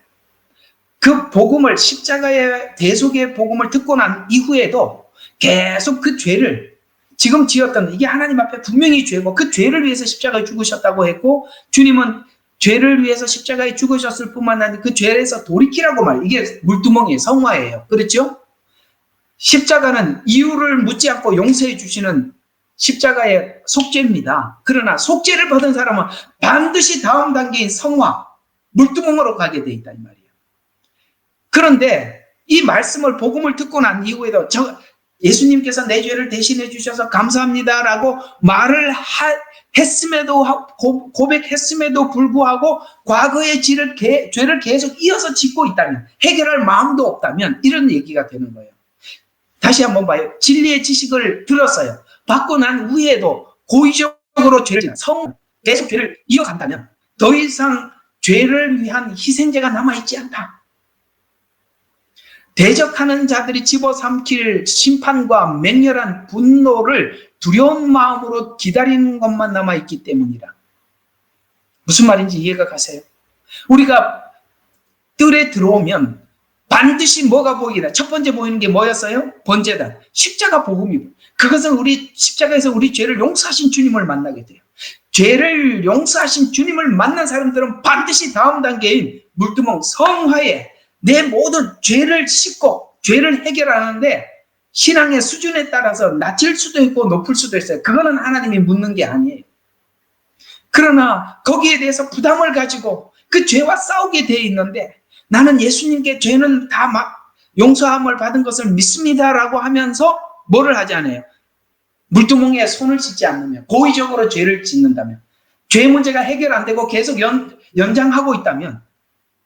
그 복음을, 십자가의 대속의 복음을 듣고 난 이후에도 계속 그 죄를, 지금 지었던, 이게 하나님 앞에 분명히 죄고, 그 죄를 위해서 십자가에 죽으셨다고 했고, 주님은 죄를 위해서 십자가에 죽으셨을 뿐만 아니라 그 죄에서 돌이키라고 말, 이게 물두멍이에요. 성화예요. 그렇죠? 십자가는 이유를 묻지 않고 용서해 주시는 십자가의 속죄입니다. 그러나 속죄를 받은 사람은 반드시 다음 단계인 성화, 물두멍으로 가게 돼 있다 이 말이에요. 그런데 이 말씀을, 복음을 듣고 난 이후에도 예수님께서 내 죄를 대신해 주셔서 감사합니다라고 말을 했음에도, 고백했음에도 불구하고 과거의 죄를 계속 이어서 짓고 있다면, 해결할 마음도 없다면 이런 얘기가 되는 거예요. 다시 한번 봐요. 진리의 지식을 들었어요. 받고 난 후에도 고의적으로 계속 죄를 이어간다면 더 이상 죄를 위한 희생제가 남아있지 않다. 대적하는 자들이 집어삼킬 심판과 맹렬한 분노를 두려운 마음으로 기다리는 것만 남아있기 때문이라. 무슨 말인지 이해가 가세요? 우리가 뜰에 들어오면 반드시 뭐가 보이나? 첫 번째 보이는 게 뭐였어요? 번제단, 십자가 복음이고, 그것은 십자가에서 우리 죄를 용서하신 주님을 만나게 돼요. 죄를 용서하신 주님을 만난 사람들은 반드시 다음 단계인 물두멍 성화에 내 모든 죄를 씻고 죄를 해결하는데, 신앙의 수준에 따라서 낮을 수도 있고 높을 수도 있어요. 그거는 하나님이 묻는 게 아니에요. 그러나 거기에 대해서 부담을 가지고 그 죄와 싸우게 돼 있는데, 나는 예수님께 죄는 다 용서함을 받은 것을 믿습니다라고 하면서 뭐를 하지 않아요? 물두멍에 손을 씻지 않으면, 고의적으로 죄를 짓는다면, 죄 문제가 해결 안 되고 계속 연장하고 있다면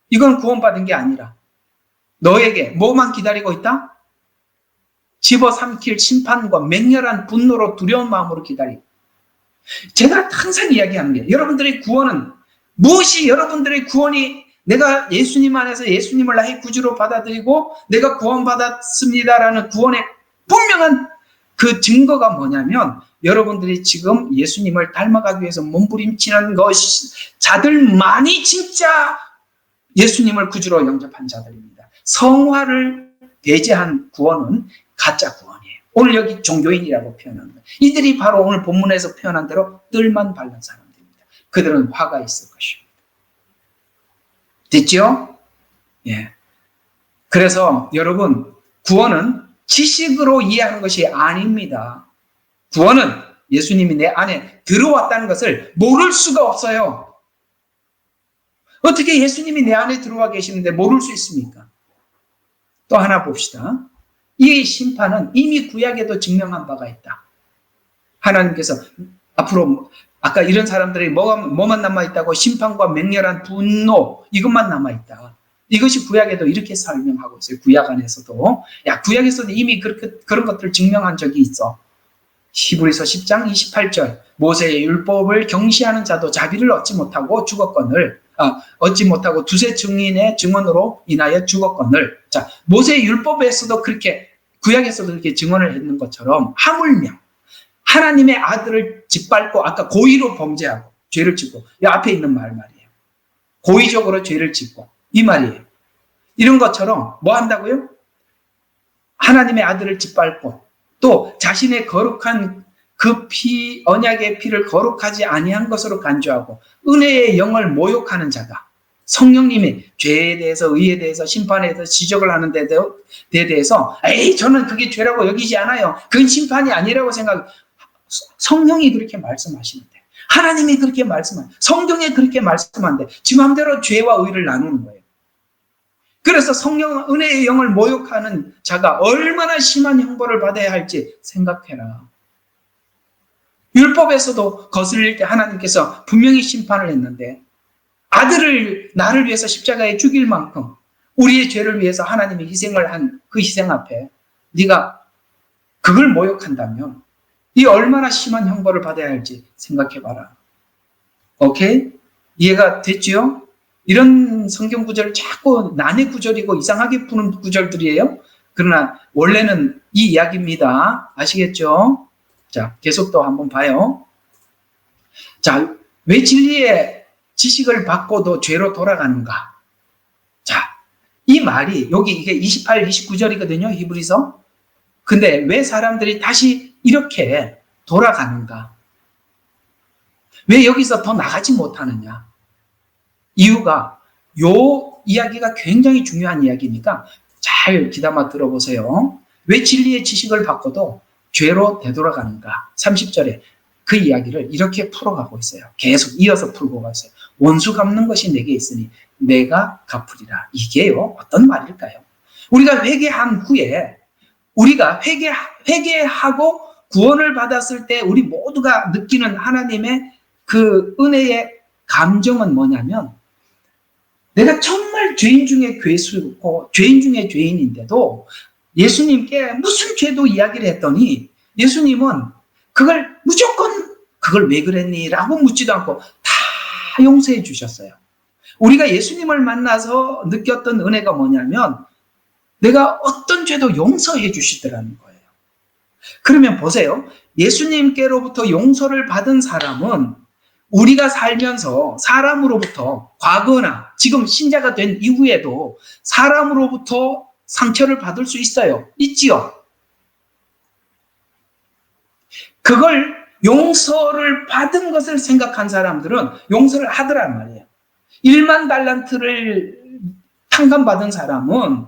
이건 구원받은 게 아니라 너에게 뭐만 기다리고 있다? 집어삼킬 심판과 맹렬한 분노로 두려운 마음으로 기다리고. 제가 항상 이야기하는 게, 여러분들의 구원은 무엇이, 여러분들의 구원이 내가 예수님 안에서 예수님을 나의 구주로 받아들이고 내가 구원받았습니다라는 구원의 분명한 그 증거가 뭐냐면, 여러분들이 지금 예수님을 닮아가기 위해서 몸부림치는 자들만이 진짜 예수님을 구주로 영접한 자들입니다. 성화를 배제한 구원은 가짜 구원이에요. 오늘 여기 종교인이라고 표현한 거예요. 이들이 바로 오늘 본문에서 표현한 대로 뜰만 밟는 사람들입니다. 그들은 화가 있을 것입니다. 됐죠? 예. 그래서 여러분, 구원은 지식으로 이해하는 것이 아닙니다. 구원은 예수님이 내 안에 들어왔다는 것을 모를 수가 없어요. 어떻게 예수님이 내 안에 들어와 계시는데 모를 수 있습니까? 또 하나 봅시다. 이 심판은 이미 구약에도 증명한 바가 있다. 하나님께서 앞으로, 아까 이런 사람들이 뭐만 남아있다고? 심판과 맹렬한 분노, 이것만 남아있다. 이것이 구약에도 이렇게 설명하고 있어요. 구약 안에서도. 구약에서도 이미 그런 것들을 증명한 적이 있어. 히브리서 10장 28절. 모세의 율법을 경시하는 자도 자비를 얻지 못하고 두세 증인의 증언으로 인하여 죽었거늘. 자, 모세의 율법에서도 그렇게, 구약에서도 그렇게 증언을 했는 것처럼, 하물며 하나님의 아들을 짓밟고, 아까 고의로 범죄하고 죄를 짓고, 이 앞에 있는 말이에요. 고의적으로 죄를 짓고, 이 말이에요. 이런 것처럼 뭐 한다고요? 하나님의 아들을 짓밟고, 또 자신의 거룩한 그 언약의 피를 거룩하지 아니한 것으로 간주하고 은혜의 영을 모욕하는 자가, 성령님이 죄에 대해서, 의에 대해서, 심판에 대해서 지적을 하는 데 대해서 저는 그게 죄라고 여기지 않아요. 그건 심판이 아니라고 성령이 그렇게 말씀하시는데, 하나님이 그렇게 성경에 그렇게 말씀하는데 지 마음대로 죄와 의를 나누는 거예요. 그래서 성령, 은혜의 영을 모욕하는 자가 얼마나 심한 형벌을 받아야 할지 생각해라. 율법에서도 거슬릴 때 하나님께서 분명히 심판을 했는데, 아들을 나를 위해서 십자가에 죽일 만큼 우리의 죄를 위해서 하나님이 희생을 한 그 희생 앞에 네가 그걸 모욕한다면 이 얼마나 심한 형벌을 받아야 할지 생각해봐라. 오케이? 이해가 됐지요? 이런 성경 구절을 자꾸 난해 구절이고 이상하게 푸는 구절들이에요. 그러나 원래는 이 이야기입니다. 아시겠죠? 자, 계속 또 한번 봐요. 자, 왜 진리의 지식을 받고도 죄로 돌아가는가? 자, 이 말이 여기 이게 28, 29절이거든요. 히브리서. 근데 왜 사람들이 다시 이렇게 돌아가는가? 왜 여기서 더 나가지 못하느냐? 이유가 요 이야기가 굉장히 중요한 이야기니까 잘 귀담아 들어보세요. 왜 진리의 지식을 받고도 죄로 되돌아가는가? 30절에 그 이야기를 이렇게 풀어가고 있어요. 계속 이어서 풀고 가세요. 원수 갚는 것이 내게 있으니 내가 갚으리라. 이게요, 어떤 말일까요? 우리가 회개한 후에 우리가 회개하고 구원을 받았을 때 우리 모두가 느끼는 하나님의 그 은혜의 감정은 뭐냐면, 내가 정말 죄인 중에 괴수고 죄인 중에 죄인인데도 예수님께 무슨 죄도 이야기를 했더니 예수님은 그걸 무조건 그걸 왜 그랬니? 라고 묻지도 않고 다 용서해 주셨어요. 우리가 예수님을 만나서 느꼈던 은혜가 뭐냐면 내가 어떤 죄도 용서해 주시더라는 거예요. 그러면 보세요. 예수님께로부터 용서를 받은 사람은 우리가 살면서 사람으로부터 과거나 지금 신자가 된 이후에도 사람으로부터 상처를 받을 수 있어요. 있지요? 그걸 용서를 받은 것을 생각한 사람들은 용서를 하더란 말이에요. 1만 달란트를 탕감받은 사람은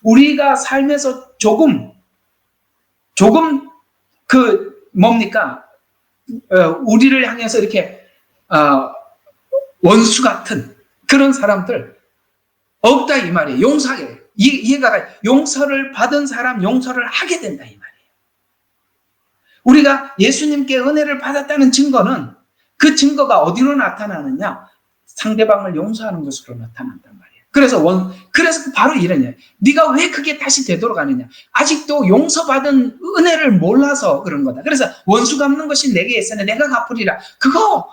우리가 삶에서 조금 우리를 향해서 이렇게 원수 같은 그런 사람들 없다 이 말이에요. 용서하게. 이해가 가요. 용서를 받은 사람 용서를 하게 된다 이 말이에요. 우리가 예수님께 은혜를 받았다는 증거는 그 증거가 어디로 나타나느냐? 상대방을 용서하는 것으로 나타난단 말이에요. 그래서 바로 이러냐. 네가 왜 그게 다시 되돌아가느냐? 아직도 용서받은 은혜를 몰라서 그런 거다. 그래서 원수 갚는 것이 내게 있으니 내가 갚으리라. 그거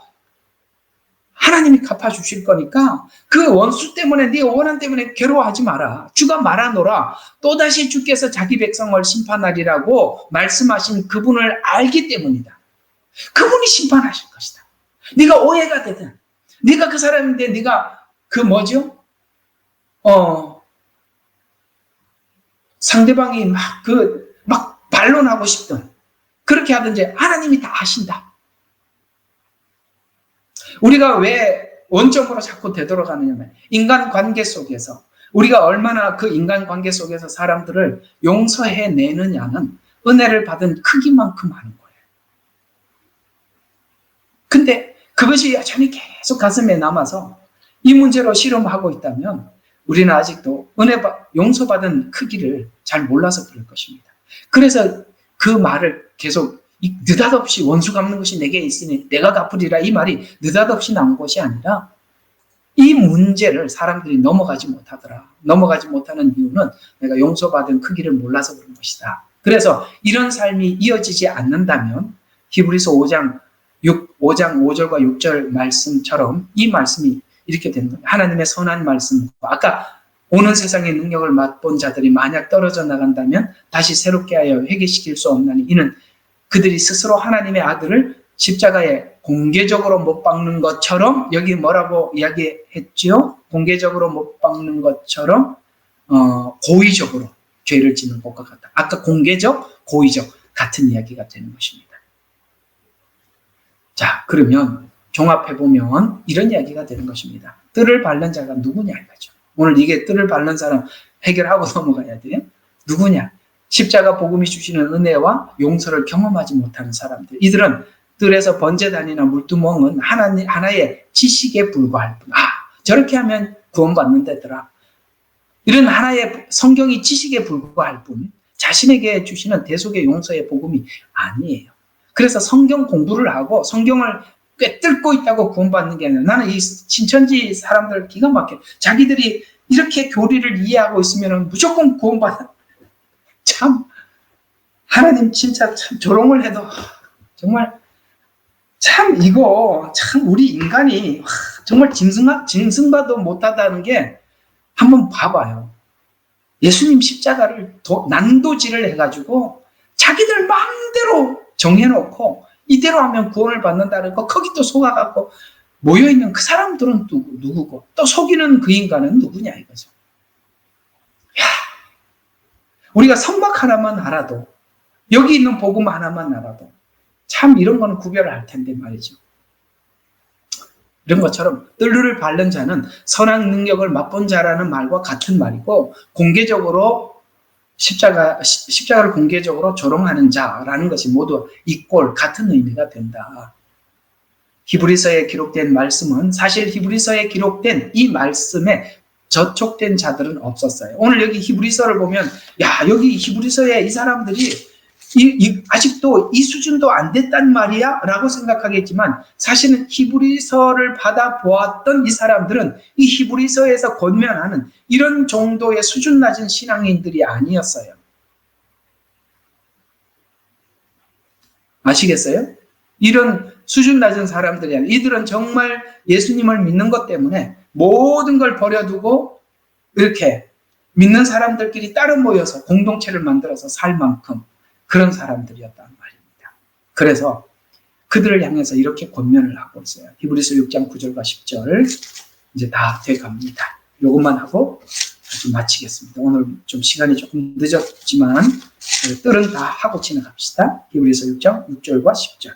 하나님이 갚아주실 거니까 그 원수 때문에 네 원한 때문에 괴로워하지 마라. 주가 말하노라. 또다시 주께서 자기 백성을 심판하리라고 말씀하신 그분을 알기 때문이다. 그분이 심판하실 것이다. 네가 오해가 되든 네가 그 사람인데 네가 상대방이 막 반론하고 싶든 그렇게 하든지 하나님이 다 아신다. 우리가 왜 원점으로 자꾸 되돌아가느냐면 인간관계 속에서 우리가 얼마나 그 인간관계 속에서 사람들을 용서해내느냐는 은혜를 받은 크기만큼 하는 거예요. 근데 그것이 여전히 계속 가슴에 남아서 이 문제로 실험하고 있다면 우리는 아직도 용서받은 크기를 잘 몰라서 그럴 것입니다. 그래서 그 말을 계속 느닷없이 원수 갚는 것이 내게 있으니 내가 갚으리라 이 말이 느닷없이 나온 것이 아니라 이 문제를 사람들이 넘어가지 못하더라. 넘어가지 못하는 이유는 내가 용서받은 크기를 몰라서 그런 것이다. 그래서 이런 삶이 이어지지 않는다면 히브리서 5장 5절과 6절 말씀처럼 이 말씀이 이렇게 되는 거예요. 하나님의 선한 말씀, 아까 오는 세상의 능력을 맛본 자들이 만약 떨어져 나간다면 다시 새롭게 하여 회개시킬 수 없나니 이는 그들이 스스로 하나님의 아들을 십자가에 공개적으로 못 박는 것처럼, 여기 뭐라고 이야기했지요? 공개적으로 못 박는 것처럼 고의적으로 죄를 짓는 것과 같다. 아까 공개적, 고의적 같은 이야기가 되는 것입니다. 자, 그러면 종합해보면 이런 이야기가 되는 것입니다. 뜰을 밟는 자가 누구냐 이거죠. 오늘 이게 뜰을 밟는 사람 해결하고 넘어가야 돼요. 누구냐? 십자가 복음이 주시는 은혜와 용서를 경험하지 못하는 사람들. 이들은 뜰에서 번제단이나 물두멍은 하나의 지식에 불과할 뿐. 저렇게 하면 구원받는 데더라. 이런 하나의 성경이 지식에 불과할 뿐 자신에게 주시는 대속의 용서의 복음이 아니에요. 그래서 성경 공부를 하고 성경을 꿰뚫고 있다고 구원받는 게 아니라, 나는 이 신천지 사람들 기가 막혀. 자기들이 이렇게 교리를 이해하고 있으면 무조건 구원받아. 참 하나님 진짜 참 조롱을 해도 정말 참 이거 참 우리 인간이 정말 짐승과도 못하다는 게 한번 봐봐요. 예수님 십자가를 난도질을 해가지고 자기들 마음대로 정해놓고 이대로 하면 구원을 받는다는 거 거기 또 속아갖고 모여있는 그 사람들은 누구고 또 속이는 그 인간은 누구냐 이거죠. 야, 우리가 선박 하나만 알아도 여기 있는 복음 하나만 알아도 참 이런 거는 구별을 할 텐데 말이죠. 이런 것처럼 뜰루를 밟는 자는 선한 능력을 맛본 자라는 말과 같은 말이고 공개적으로 십자가를 공개적으로 조롱하는 자라는 것이 모두 이꼴 같은 의미가 된다. 히브리서에 기록된 말씀은 사실 히브리서에 기록된 이 말씀에 저촉된 자들은 없었어요. 오늘 여기 히브리서를 보면 야 여기 히브리서에 이 사람들이 아직도 이 수준도 안 됐단 말이야? 라고 생각하겠지만 사실은 히브리서를 받아보았던 이 사람들은 이 히브리서에서 권면하는 이런 정도의 수준 낮은 신앙인들이 아니었어요. 아시겠어요? 이런 수준 낮은 사람들이 아니라 이들은 정말 예수님을 믿는 것 때문에 모든 걸 버려두고 이렇게 믿는 사람들끼리 따로 모여서 공동체를 만들어서 살 만큼 그런 사람들이었단 말입니다. 그래서 그들을 향해서 이렇게 권면을 하고 있어요. 히브리서 6장 9절과 10절 이제 다 돼갑니다. 이것만 하고 마치겠습니다. 오늘 좀 시간이 조금 늦었지만 뜰은 다 하고 지나갑시다. 히브리서 6장 6절과 10절.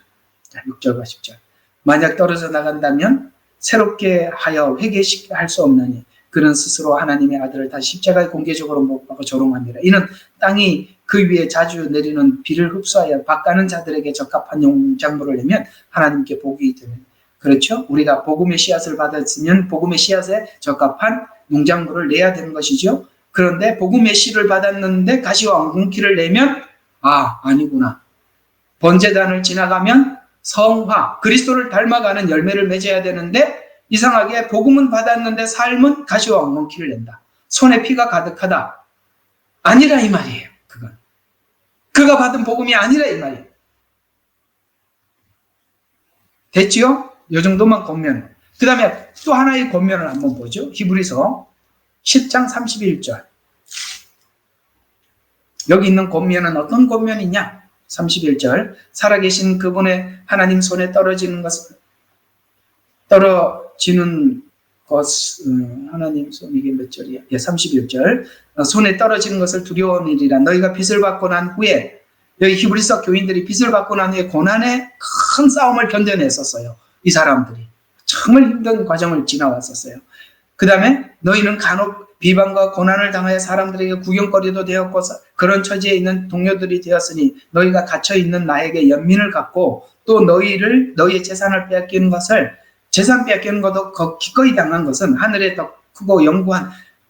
자, 6절과 10절. 만약 떨어져 나간다면 새롭게 하여 회개시켜 할 수 없나니 그는 스스로 하나님의 아들을 다시 십자가에 공개적으로 못 박아 조롱합니다. 이는 땅이 그 위에 자주 내리는 비를 흡수하여 밭가는 자들에게 적합한 농작물을 내면 하나님께 복이 되는. 그렇죠? 우리가 복음의 씨앗을 받았으면 복음의 씨앗에 적합한 농작물을 내야 되는 것이죠. 그런데 복음의 씨를 받았는데 가시와 엉겅퀴를 내면 아니구나. 번제단을 지나가면 성화, 그리스도를 닮아가는 열매를 맺어야 되는데 이상하게 복음은 받았는데 삶은 가시와 엉겅퀴를 낸다. 손에 피가 가득하다. 아니라 이 말이에요. 그건. 그가 받은 복음이 아니라 이 말이에요. 됐지요? 이 정도만 권면. 그 다음에 또 하나의 권면을 한번 보죠. 히브리서 10장 31절. 여기 있는 권면은 어떤 권면이냐? 31절. 살아계신 그분의 하나님 손에 떨어지는 것, 하나님 손, 이게 몇 절이야? 31절. 손에 떨어지는 것을 두려워하니라. 너희가 빚을 받고 난 후에, 여기 히브리서 교인들이 빚을 받고 난 후에 고난의 큰 싸움을 견뎌냈었어요. 이 사람들이. 정말 힘든 과정을 지나왔었어요. 그 다음에 너희는 간혹 비방과 고난을 당하여 사람들에게 구경거리도 되었고 그런 처지에 있는 동료들이 되었으니 너희가 갇혀있는 나에게 연민을 갖고 또 너희의 재산을 빼앗기는 것을 재산 빼앗기는 것도 기꺼이 당한 것은 하늘에 더 크고 영구한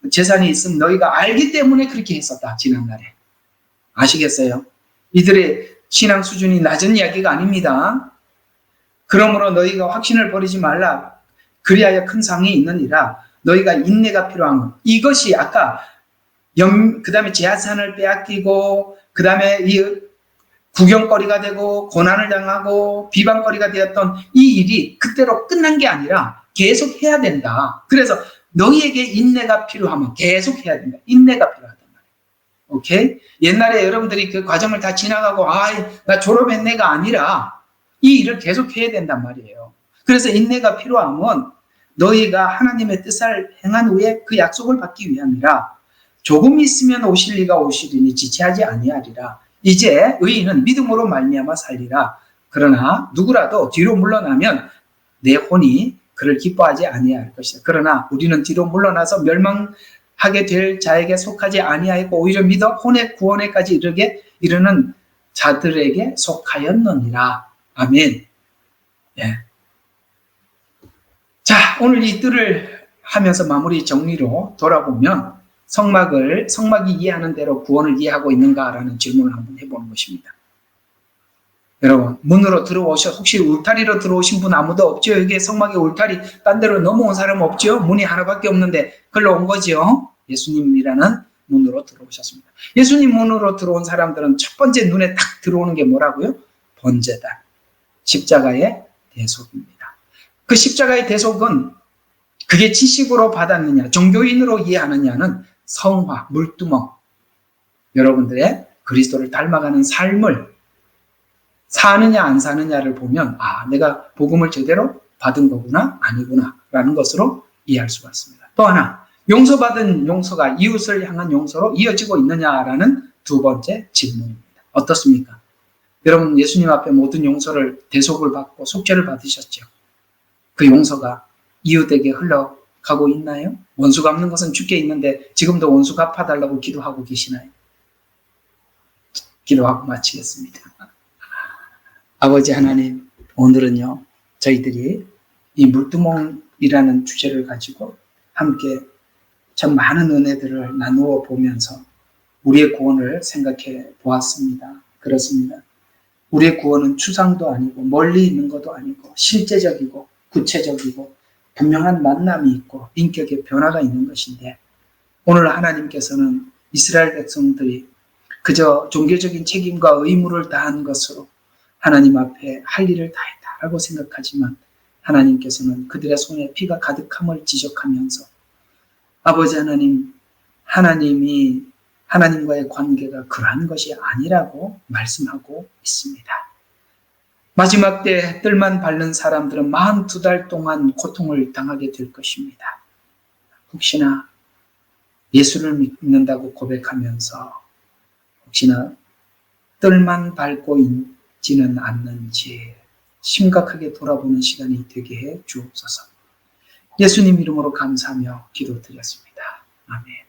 재산이 있음 너희가 알기 때문에 그렇게 했었다. 지난날에. 아시겠어요? 이들의 신앙 수준이 낮은 이야기가 아닙니다. 그러므로 너희가 확신을 버리지 말라. 그리하여 큰 상이 있느니라. 너희가 인내가 필요한 것. 이것이 아까 그 다음에 재산을 빼앗기고 그 다음에 이 구경거리가 되고 고난을 당하고 비방거리가 되었던 이 일이 그때로 끝난 게 아니라 계속 해야 된다. 그래서 너희에게 인내가 필요하면 계속 해야 된다. 인내가 필요하단 말이에요. 오케이? 옛날에 여러분들이 그 과정을 다 지나가고 나 졸업했네가 아니라 이 일을 계속 해야 된단 말이에요. 그래서 인내가 필요하면 너희가 하나님의 뜻을 행한 후에 그 약속을 받기 위함이라. 조금 있으면 오실 리가 오시리니 지체하지 아니하리라. 이제 의인은 믿음으로 말미암아 살리라. 그러나 누구라도 뒤로 물러나면 내 혼이 그를 기뻐하지 아니할 것이다. 그러나 우리는 뒤로 물러나서 멸망하게 될 자에게 속하지 아니하였고 오히려 믿어 혼의 구원에까지 이르는 자들에게 속하였느니라. 아멘. 예. 자, 오늘 이 뜰을 하면서 마무리 정리로 돌아보면 성막이 이해하는 대로 구원을 이해하고 있는가라는 질문을 한번 해보는 것입니다. 여러분, 문으로 혹시 울타리로 들어오신 분 아무도 없죠? 여기에 성막의 울타리 딴 데로 넘어온 사람 없죠? 문이 하나밖에 없는데 글로 온 거죠? 예수님이라는 문으로 들어오셨습니다. 예수님 문으로 들어온 사람들은 첫 번째 눈에 딱 들어오는 게 뭐라고요? 번제단. 십자가의 대속입니다. 그 십자가의 대속은 그게 지식으로 받았느냐, 종교인으로 이해하느냐는 성화, 물두멍, 여러분들의 그리스도를 닮아가는 삶을 사느냐 안 사느냐를 보면 내가 복음을 제대로 받은 거구나 아니구나 라는 것으로 이해할 수가 있습니다. 또 하나, 용서받은 용서가 이웃을 향한 용서로 이어지고 있느냐라는 두 번째 질문입니다. 어떻습니까? 여러분, 예수님 앞에 모든 용서를 대속을 받고 속죄를 받으셨죠. 그 용서가 이웃에게 흘러가고 있나요? 원수 갚는 것은 주께 있는데 지금도 원수 갚아달라고 기도하고 계시나요? 기도하고 마치겠습니다. 아버지 하나님, 오늘은요, 저희들이 이 물두멍이라는 주제를 가지고 함께 참 많은 은혜들을 나누어 보면서 우리의 구원을 생각해 보았습니다. 그렇습니다. 우리의 구원은 추상도 아니고 멀리 있는 것도 아니고 실제적이고 구체적이고 분명한 만남이 있고 인격의 변화가 있는 것인데, 오늘 하나님께서는 이스라엘 백성들이 그저 종교적인 책임과 의무를 다한 것으로 하나님 앞에 할 일을 다했다라고 생각하지만, 하나님께서는 그들의 손에 피가 가득함을 지적하면서 아버지 하나님, 하나님이 하나님과의 관계가 그러한 것이 아니라고 말씀하고 있습니다. 마지막 때 뜰만 밟는 사람들은 42달 동안 고통을 당하게 될 것입니다. 혹시나 예수를 믿는다고 고백하면서 혹시나 뜰만 밟고 있지는 않는지 심각하게 돌아보는 시간이 되게 해 주옵소서. 예수님 이름으로 감사하며 기도드렸습니다. 아멘.